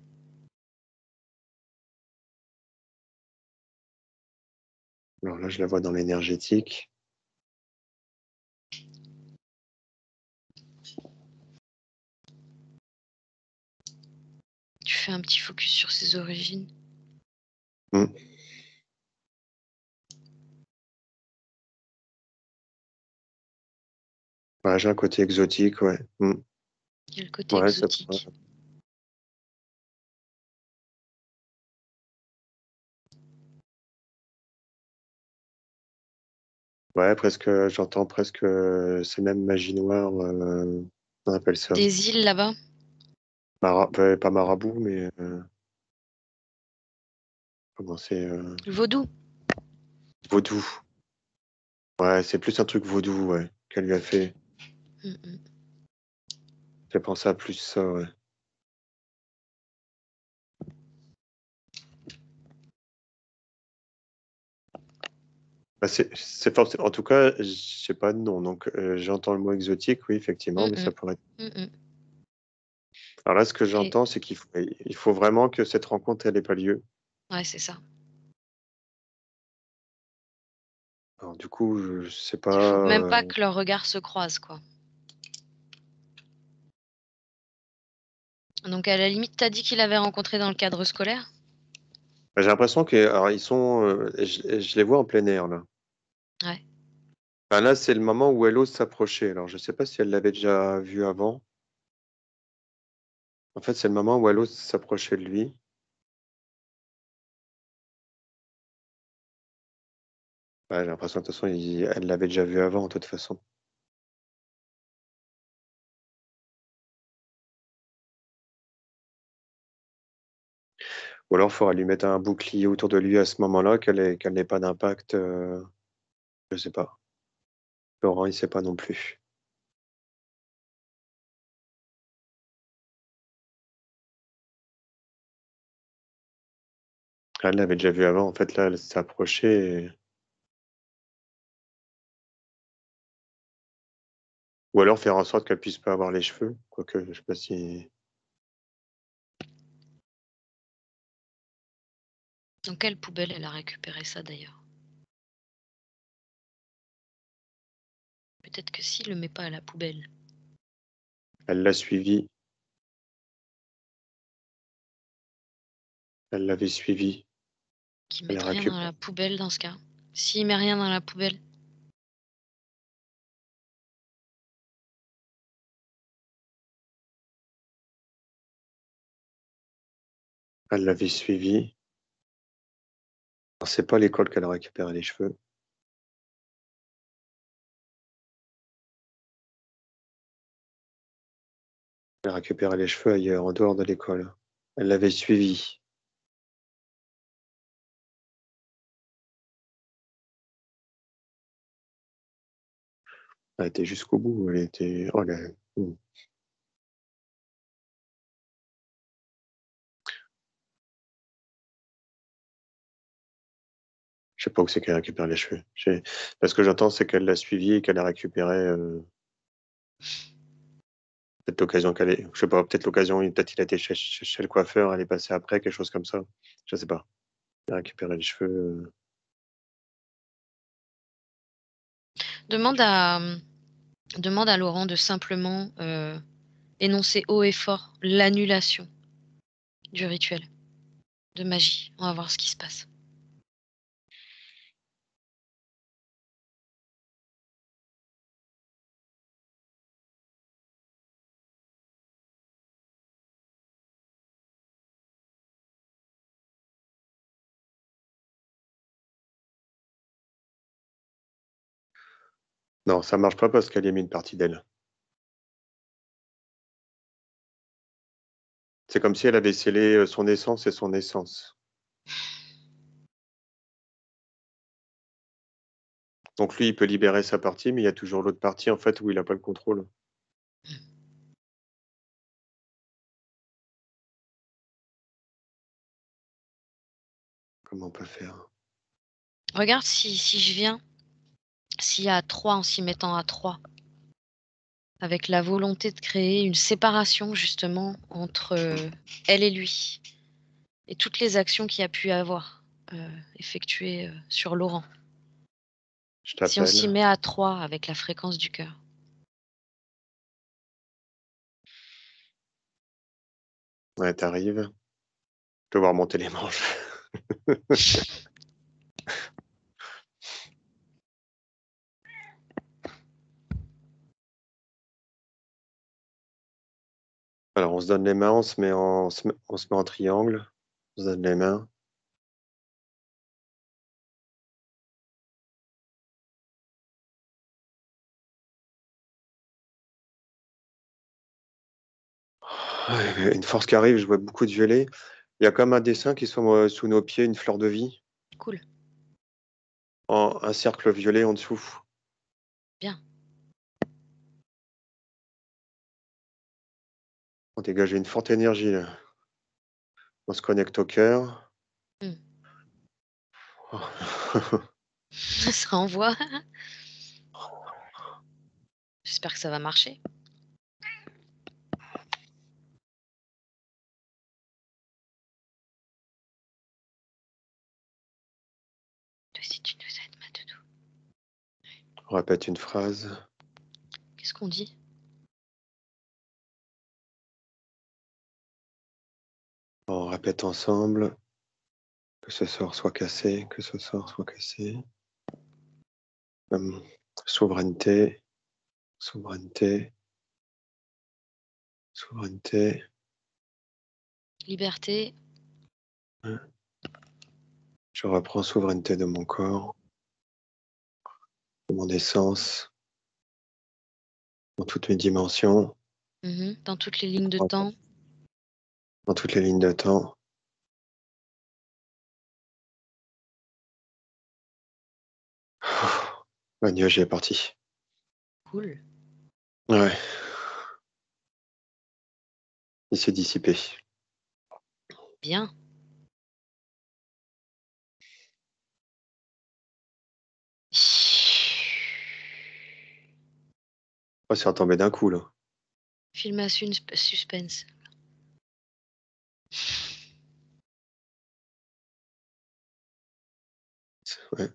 Alors là, je la vois dans l'énergétique. Tu fais un petit focus sur ses origines. Hmm. Ouais, j'ai un côté exotique, ouais. Hmm. Il y a le côté Ouais, exotique. ouais, presque, j'entends presque, c'est même magie noire, on appelle ça. Des îles là-bas? Pas marabout, mais comment c'est Le vaudou? vaudou. Ouais, c'est plus un truc vaudou, ouais, qu'elle lui a fait. Mmh mh. J'ai pensé à plus ça, ouais. Bah, en tout cas, je sais pas de nom, donc j'entends le mot exotique, oui, effectivement, Mmh mais ça mh. pourrait être. Mmh mh. Alors là, ce que Et j'entends, c'est qu'il faut vraiment que cette rencontre, elle ait pas lieu. ouais, c'est ça. Alors du coup, je sais Il pas. faut même pas que leurs regards se croisent, quoi. Donc à la limite, tu as dit qu'il avait rencontré dans le cadre scolaire? Bah, j'ai l'impression que, alors ils sont, je les vois en plein air là. Ouais. Enfin, là, c'est le moment où elle ose s'approcher. Alors, je sais pas si elle l'avait déjà vu avant. En fait, c'est le moment où elle ose s'approcher de lui. Ouais, j'ai l'impression de toute façon, elle l'avait déjà vu avant, de toute façon. Ou alors, il faudra lui mettre un bouclier autour de lui à ce moment-là, qu'elle n'ait pas d'impact. Je sais pas. Laurent, il sait pas non plus. Elle l'avait déjà vu avant. En fait, là, elle s'est approchée. Ou alors faire en sorte qu'elle puisse pas avoir les cheveux. Quoique, je sais pas si. Dans quelle poubelle elle a récupéré ça d'ailleurs? Peut-être que s'il le met pas à la poubelle, Elle l'a suivi. Elle l'avait suivi. qu'il Elle mette a rien dans récupéré. la poubelle dans ce cas. S'il met rien dans la poubelle, Elle l'avait suivi. Alors, c'est pas à l'école qu'elle a récupéré les cheveux. Elle a récupéré les cheveux ailleurs, en dehors de l'école. Elle l'avait suivi. Elle était jusqu'au bout. Elle était. Oh là. Je sais pas où c'est qu'elle récupère les cheveux. Ce que j'entends, c'est qu'elle l'a suivi et qu'elle a récupéré. Peut-être l'occasion qu'elle est. Je sais pas, peut-être l'occasion, peut-être il a été chez le coiffeur, elle est passée après, quelque chose comme ça. Je sais pas. Elle a récupéré les cheveux. demande à, demande à Laurent de simplement, énoncer haut et fort l'annulation du rituel de magie. On va voir ce qui se passe. Non, ça marche pas parce qu'elle y a mis une partie d'elle. C'est comme si elle avait scellé son essence et son essence. Donc lui, il peut libérer sa partie, mais il y a toujours l'autre partie, en fait, où il n'a pas le contrôle. Comment on peut faire? Regarde si je viens, s'il y a 3 en s'y mettant à 3. avec la volonté de créer une séparation justement entre elle et lui et toutes les actions qu'il y a pu avoir effectuées sur Laurent. Je Si on s'y t'appelle. met à 3 avec la fréquence du cœur. Ouais, t'arrives. Je vais voir monter les manches. Alors, on se donne les mains, on se met en triangle. On se donne les mains. Ouais, une force qui arrive, je vois beaucoup de violet. Il y a comme un dessin qui sont sous nos pieds, une fleur de vie, Cool, un cercle violet en dessous. bien. On dégage une forte énergie là. On se connecte au cœur. Hmm. Ça se renvoie. J'espère que ça va marcher. Toi aussi, tu nous aides, ma doudou. On répète une phrase. Qu'est-ce qu'on dit? On répète ensemble. Que ce sort soit cassé, que ce sort soit cassé. Souveraineté, souveraineté, souveraineté. Liberté, Je reprends souveraineté de mon corps, de mon essence, dans toutes mes dimensions, dans toutes les lignes de temps. dans toutes les lignes de temps. Le nuage est parti. Cool, Ouais, il s'est dissipé. bien. Oh, c'est retombé d'un coup, là. Filmation suspense. Ouais,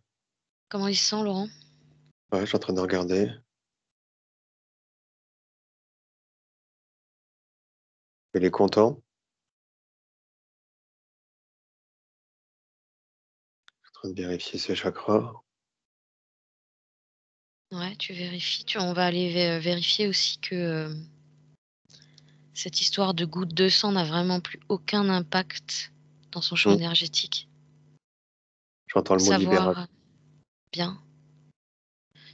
Comment il se sent, Laurent? ouais, je suis en train de regarder. Il est content. En train de vérifier ses chakras. Ouais, tu vérifies. On va aller vérifier aussi que cette histoire de goutte de sang n'a vraiment plus aucun impact dans son champ Hmm. énergétique. J'entends le mot libération. Savoir bien.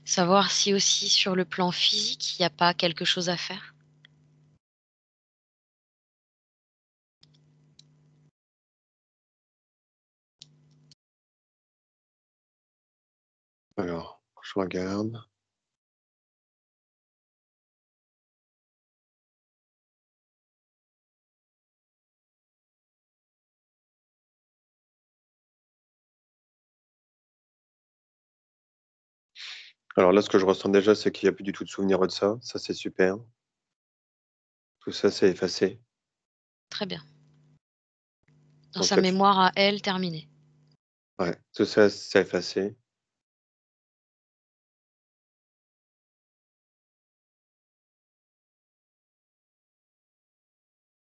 Savoir si aussi sur le plan physique, il n'y a pas quelque chose à faire. Alors, je regarde. Alors là, ce que je ressens déjà, c'est qu'il n'y a plus du tout de souvenir de ça. Ça, c'est super. Tout ça, c'est effacé. Très bien. Dans Donc, sa cette... mémoire à elle, terminée. ouais, tout ça, c'est effacé.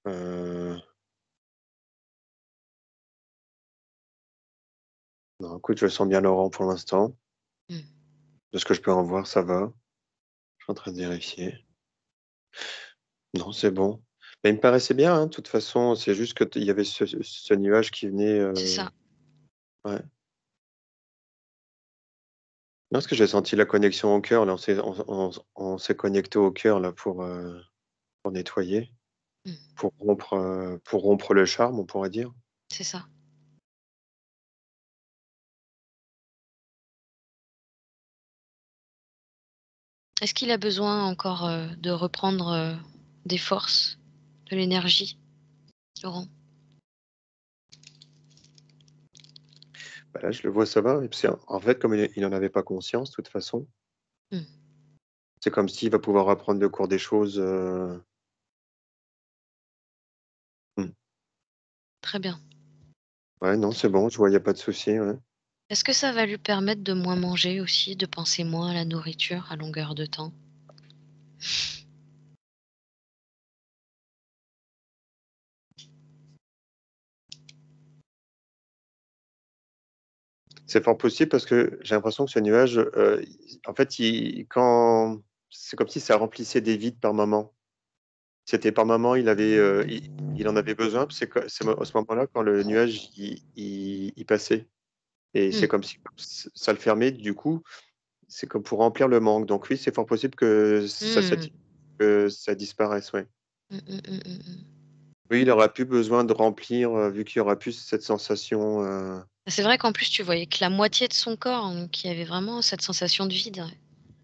Euh, Non, écoute, je sens bien Laurent pour l'instant. Hmm. De ce que je peux en voir, ça va. Je suis en train de vérifier. Non, c'est bon. Mais il me paraissait bien, hein, de toute façon. C'est juste qu'il y avait ce nuage qui venait. C'est ça. Ouais. Non, parce que j'ai senti la connexion au cœur. Là, on s'est connecté au cœur là pour nettoyer, Hmm. pour rompre le charme, on pourrait dire. C'est ça. Est-ce qu'il a besoin encore de reprendre des forces, de l'énergie, Laurent? Bah là, je le vois, ça va. Et puis, en fait, comme il n'en avait pas conscience, de toute façon, Hmm. C'est comme s'il va pouvoir apprendre le cours des choses. Mmh. Très bien. Ouais, non, c'est bon, je vois, il y a pas de souci, ouais. Est-ce que ça va lui permettre de moins manger aussi, de penser moins à la nourriture à longueur de temps? C'est fort possible parce que j'ai l'impression que ce nuage, en fait, c'est comme si ça remplissait des vides par moment. C'était par moment, il en avait besoin, puis c'est à ce moment-là quand le nuage il passait et c'est Mmh. comme si ça le fermait, du coup, c'est comme pour remplir le manque. Donc oui, c'est fort possible que Mmh. que ça disparaisse, ouais. Mmh, mmh, mmh, mmh, mmh. Oui, il aura plus besoin de remplir, vu qu'il y aura plus cette sensation, C'est vrai qu'en plus tu voyais que la moitié de son corps, donc il y avait vraiment cette sensation de vide,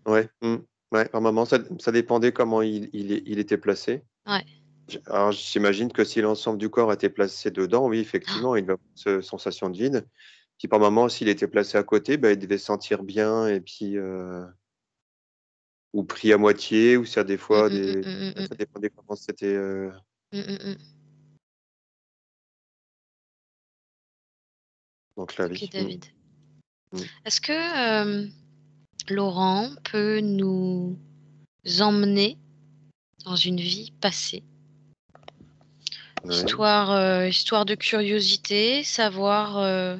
ouais. ouais, ouais, par moment, ça dépendait comment il était placé. Ouais. Alors j'imagine que si l'ensemble du corps était placé dedans, oui, effectivement, il va avoir ce sensation de vide. Puis par moment, s'il était placé à côté, bah, il devait se sentir bien et puis, ou pris à moitié ou ça des Mmh, fois mmh, mmh, des mmh, mmh, ça mmh. dépendait comment c'était, Mmh, mmh, mmh. donc la OK, vie. David. Mmh. Est-ce que, Laurent peut nous emmener dans une vie passée? Ouais. Histoire de curiosité, savoir,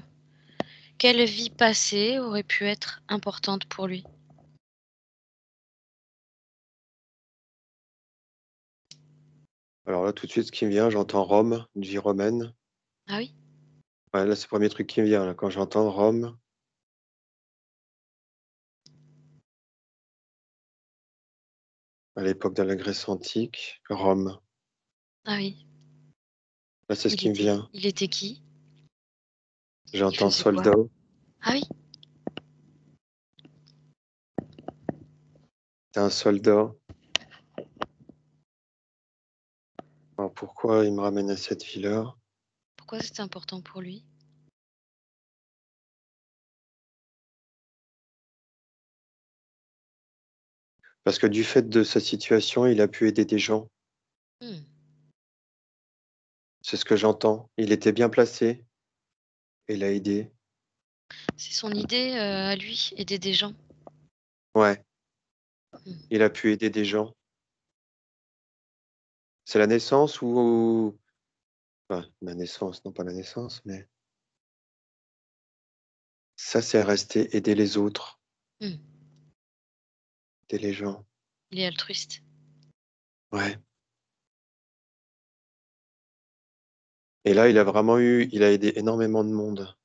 quelle vie passée aurait pu être importante pour lui? Alors là, tout de suite, ce qui me vient, j'entends Rome, une vie romaine. Ah oui? Ouais, là, c'est le 1er truc qui me vient, là, quand j'entends Rome, à l'époque de la Grèce antique, Rome. Ah oui. Là, c'est ce qui me vient. Il était qui? Il J'entends faisait quoi? soldat. Ah oui? Tu un soldat. Alors pourquoi il me ramène à cette vie-là? Pourquoi c'était important pour lui? Parce que du fait de sa situation, il a pu aider des gens. Mmh. C'est ce que j'entends. Il était bien placé et il a aidé. C'est son idée, à lui, aider des gens? Ouais, Mmh. il a pu aider des gens. C'est la naissance ou enfin, la naissance, non pas la naissance, mais ça, c'est rester aider les autres, Mmh. aider les gens. Il est altruiste. Ouais. Et là, il a aidé énormément de monde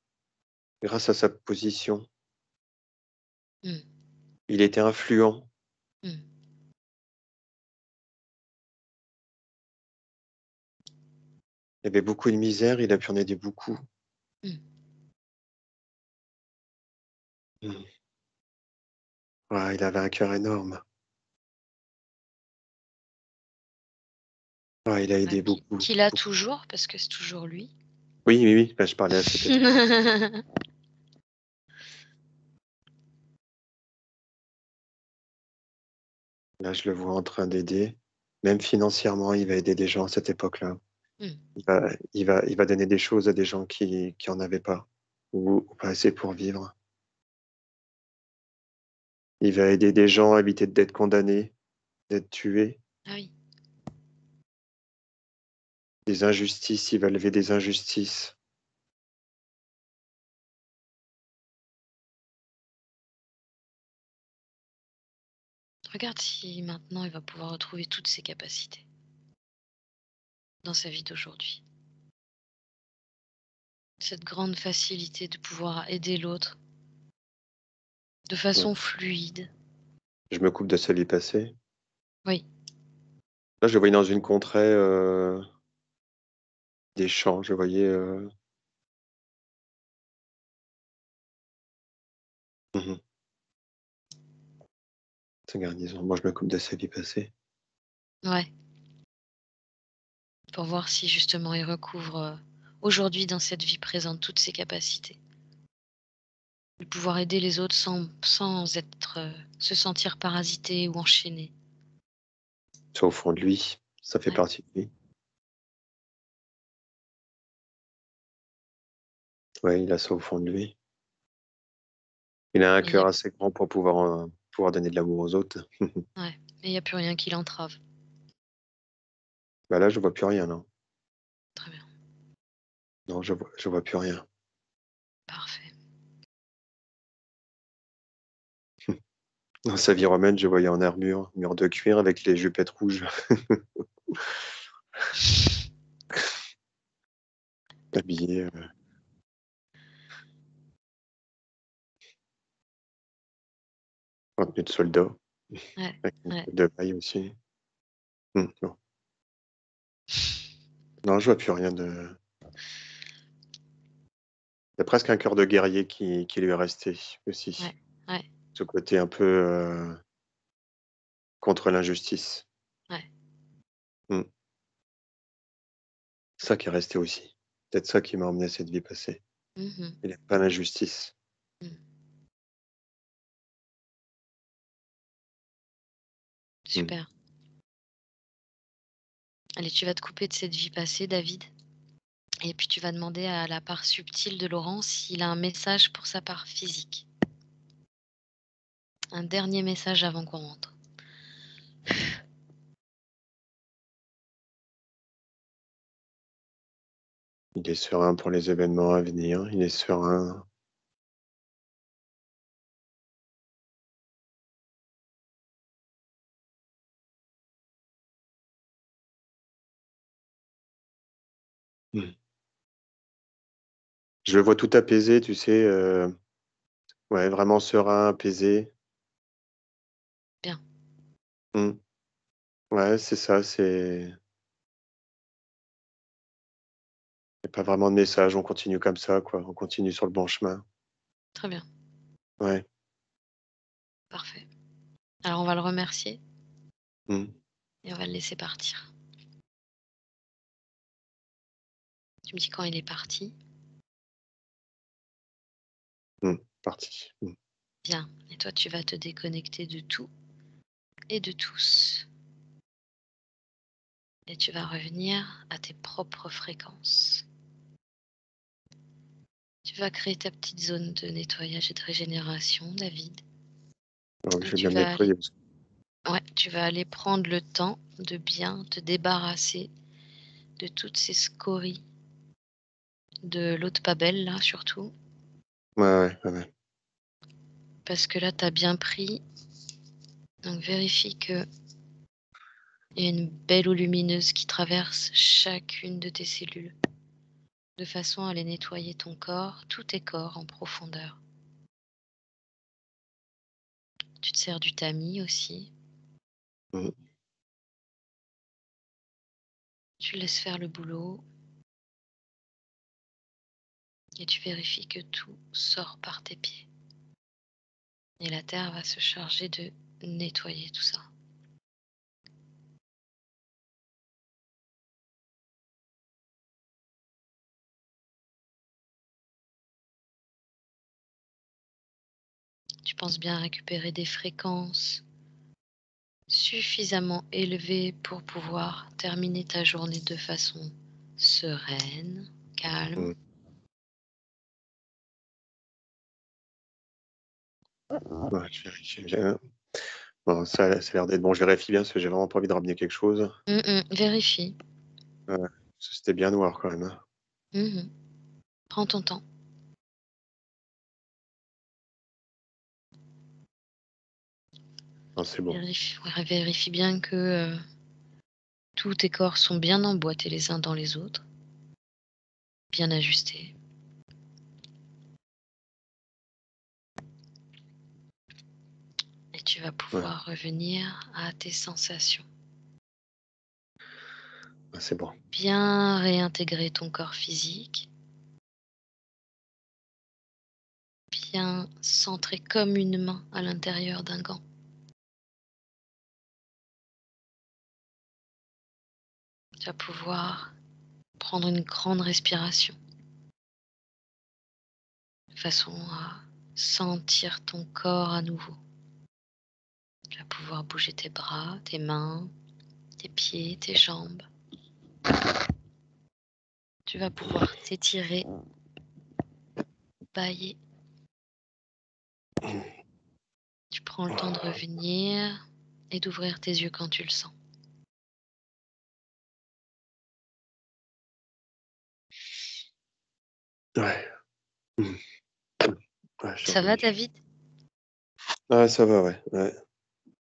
grâce à sa position. Mmh. Il était influent. Mmh. Il y avait beaucoup de misère, il a pu en aider beaucoup. Mmh. Mmh. Ouais, il avait un cœur énorme. Ouais, il a Bah, aidé beaucoup, qu'il a beaucoup. toujours, parce que c'est toujours lui. Oui, oui, oui, bah, je parlais à cette époque. Là, je le vois en train d'aider. Même financièrement, il va aider des gens à cette époque-là. Mmh. Il va donner des choses à des gens qui en avaient pas ou pas assez pour vivre. Il va aider des gens à éviter d'être condamnés, d'être tués. Ah oui. Des injustices, il va lever des injustices. Regarde si maintenant il va pouvoir retrouver toutes ses capacités dans sa vie d'aujourd'hui. Cette grande facilité de pouvoir aider l'autre de Ouais. façon fluide. Je me coupe de sa vie passée. Oui. Là, je le voyais dans une contrée, des champs. Je voyais, mmh sa garnison. Moi, je me coupe de sa vie passée. Ouais. Pour voir si justement il recouvre, aujourd'hui dans cette vie présente toutes ses capacités. de pouvoir aider les autres sans être, se sentir parasité ou enchaîné. C'est au fond de lui, ça fait Ouais, partie de lui. Ouais, il a ça au fond de lui. Il a un et il y a cœur assez grand pour pouvoir donner de l'amour aux autres. ouais, et il y a plus rien qui l'entrave. Bah, là, je vois plus rien, non. Très bien, Non, je vois plus rien. parfait. Dans sa vie romaine, je voyais en armure, mur de cuir avec les jupettes rouges, habillé, en tenue de soldat, Ouais, avec une ouais. cotte de maille aussi. Non. Non, je vois plus rien de. Il y a presque un cœur de guerrier qui lui est resté Ouais, aussi. ouais, Ce côté un peu contre l'injustice. ouais. Mm. Ça qui est resté aussi. Peut-être ça qui m'a emmené à cette vie passée. Mmh. Il n'aime pas l'injustice. Mmh. Mm. Super. Allez, tu vas te couper de cette vie passée, David, et puis tu vas demander à la part subtile de Laurent s'il a un message pour sa part physique. Un dernier message avant qu'on rentre. Il est serein pour les événements à venir. Il est serein. Mm. Je le vois tout apaisé, tu sais. Ouais, vraiment serein, apaisé. Bien, Mm. Ouais, c'est ça. C'est. Il n'y a pas vraiment de message. On continue comme ça, quoi. On continue sur le bon chemin. très bien, Ouais. parfait. Alors on va le remercier Mm. et on va le laisser partir. Tu me dis quand il est parti? Mm. Parti. Mm. Bien, et toi tu vas te déconnecter de tout et de tous et tu vas revenir à tes propres fréquences. Tu vas créer ta petite zone de nettoyage et de régénération, David, Donc, je et vais tu bien me vas aller nettoyer. ouais, tu vas aller prendre le temps de bien te débarrasser de toutes ces scories, de l'eau de pas belle là surtout, Ouais, ouais, ouais, ouais. parce que là tu as bien pris, donc vérifie qu'il y a une belle eau lumineuse qui traverse chacune de tes cellules, de façon à aller nettoyer ton corps, tous tes corps en profondeur. Tu te sers du tamis aussi, Mm. tu laisses faire le boulot et tu vérifies que tout sort par tes pieds. Et la terre va se charger de nettoyer tout ça. Tu penses bien récupérer des fréquences suffisamment élevées pour pouvoir terminer ta journée de façon sereine, calme. Mm. Ouais, je vérifie bien. Bon, ça a l'air d'être bon. Je vérifie bien parce que j'ai vraiment pas envie de ramener quelque chose. Vérifie. Ouais, parce que c'était bien noir quand même, hein. Mmh. Prends ton temps. Non, c'est bon. Vérifie, ouais, vérifie bien que tous tes corps sont bien emboîtés les uns dans les autres, bien ajustés. Et tu vas Ouais, pouvoir revenir à tes sensations. ouais, c'est bon. Bien réintégrer ton corps physique, bien centré comme une main à l'intérieur d'un gant. Tu vas pouvoir prendre une grande respiration de façon à sentir ton corps à nouveau. Tu vas pouvoir bouger tes bras, tes mains, tes pieds, tes jambes. Tu vas pouvoir t'étirer, bailler. Tu prends le temps de revenir et d'ouvrir tes yeux quand tu le sens. Ouais. Ouais, je suis Ça va, revenu. David? Ouais, ça va, ouais.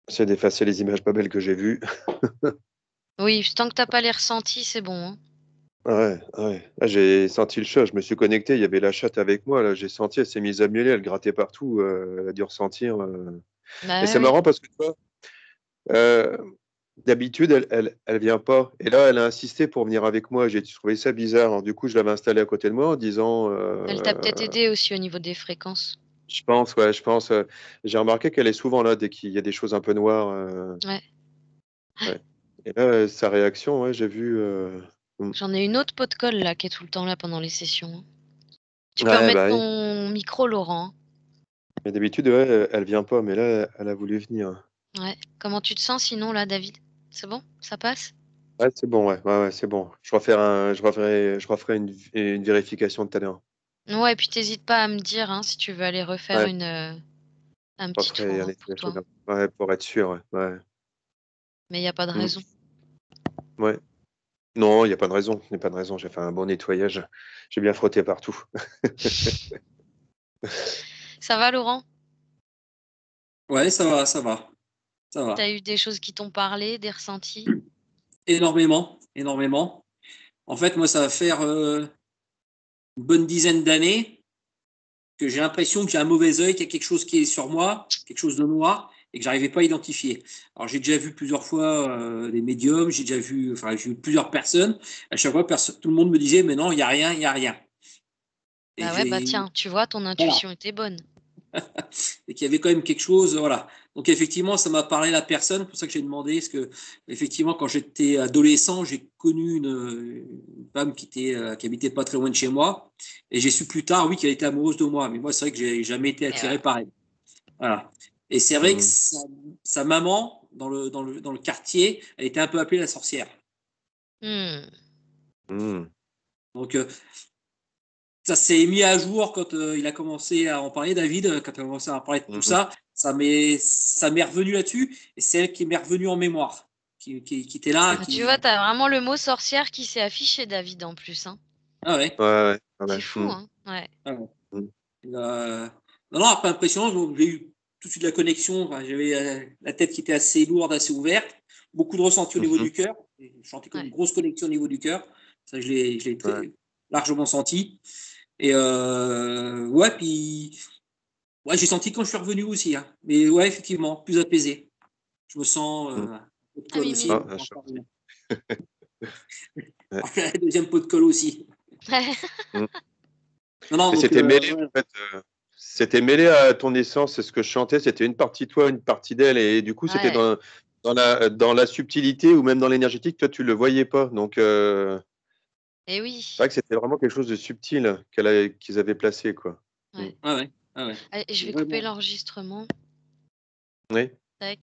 J'essaie d'effacer les images pas belles que j'ai vues. Oui, tant que t'as pas les ressentis, c'est bon, hein. Ouais. Ah, j'ai senti le chat, je me suis connecté, il y avait la chatte avec moi, là, j'ai senti, elle s'est mise à miauler, elle grattait partout, elle a dû ressentir. Et Bah c'est oui. marrant parce que tu vois, euh, d'habitude, elle vient pas. Et là, elle a insisté pour venir avec moi. J'ai trouvé ça bizarre. Alors, du coup, je l'avais installée à côté de moi en disant, Elle t'a peut-être aidé aussi au niveau des fréquences. je pense. J'ai remarqué qu'elle est souvent là dès qu'il y a des choses un peu noires. Ouais. Ouais. Et là, sa réaction, ouais, j'ai vu. J'en ai une autre pot de colle là qui est tout le temps là pendant les sessions, hein. Tu peux Ouais, remettre bah oui. ton micro, Laurent. Mais d'habitude, ouais, elle vient pas, mais là, elle a voulu venir. Ouais. Comment tu te sens sinon là, David? C'est bon? Ça passe? Ouais, c'est bon, ouais, c'est bon. Je referai une vérification tout à l'heure. Ouais, et puis t'hésites pas à me dire hein, si tu veux aller refaire Ouais, un je petit referai tour un hein, pour nettoyage toi. là. Ouais, pour être sûr, ouais. Mais il n'y a pas de Mm. raison. Ouais. Non, il n'y a pas de raison. Il n'y a pas de raison. J'ai fait un bon nettoyage. J'ai bien frotté partout. Ça va, Laurent? Ouais, ça va, ça va, ça va. T'as eu des choses qui t'ont parlé, des ressentis? Énormément, énormément. En fait, moi, ça va faire une bonne dizaine d'années que j'ai l'impression que j'ai un mauvais œil, qu'il y a quelque chose qui est sur moi, quelque chose de noir, et que j'arrivais pas à identifier. Alors, j'ai déjà vu plusieurs fois des médiums, j'ai vu plusieurs personnes. À chaque fois, tout le monde me disait, mais non, il y a rien, il y a rien. Et Bah ouais, bah j'ai, tiens, tu vois, ton voilà. intuition était bonne. Et qu'il y avait quand même quelque chose, voilà. Donc effectivement, ça m'a parlé la personne, c'est pour ça que j'ai demandé, parce que effectivement, quand j'étais adolescent, j'ai connu une femme qui habitait pas très loin de chez moi, et j'ai su plus tard, oui, qu'elle était amoureuse de moi, mais moi, c'est vrai que j'ai jamais été Et attiré voilà. par elle. Voilà. Et c'est vrai que Mm. sa maman, dans le quartier, elle était un peu appelée la sorcière. Hmm. Mm. Donc ça s'est mis à jour quand il a commencé à en parler, David, quand il a commencé à en parler de tout Mm. ça, ça m'est revenu là-dessus, et c'est elle qui m'est revenue en mémoire, qui était là, Ah, tu qui... vois, t'as vraiment le mot sorcière qui s'est affiché, David, en plus, hein. Ah ouais, C'est Ouais. fou, Mm. hein. Ouais. ah ouais. Mm. Non, non, pas impressionnant, donc j'ai eu tout de suite la connexion, enfin, j'avais la tête qui était assez lourde, assez ouverte, beaucoup de ressenti au niveau Mhm. du cœur, je sentais comme une Ouais. grosse connexion au niveau du cœur, ça je l'ai Ouais. très largement senti, et ouais, puis... Ouais, j'ai senti quand je suis revenu aussi, hein. Mais ouais, effectivement, plus apaisé. Je me sens Mm. un pot de Ah, colle aussi. Ah, Mimile. je suis reparti. Ouais. Deuxième pot de colle aussi. Mm. Non, non, Et donc, c'était mêlé, ouais. en fait. C'était mêlé à ton essence, c'est ce que je chantais. C'était une partie de toi, une partie d'elle. Et du coup, c'était Ouais. dans la subtilité ou même dans l'énergétique. Toi, tu le voyais pas. Donc, Et c'est vrai oui. que c'était vraiment quelque chose de subtil qu'ils avaient placé, quoi. Mm. Ouais. Ouais, ouais, ouais, ouais. Allez, je C'est vais couper vraiment. l'enregistrement. Oui. Tac.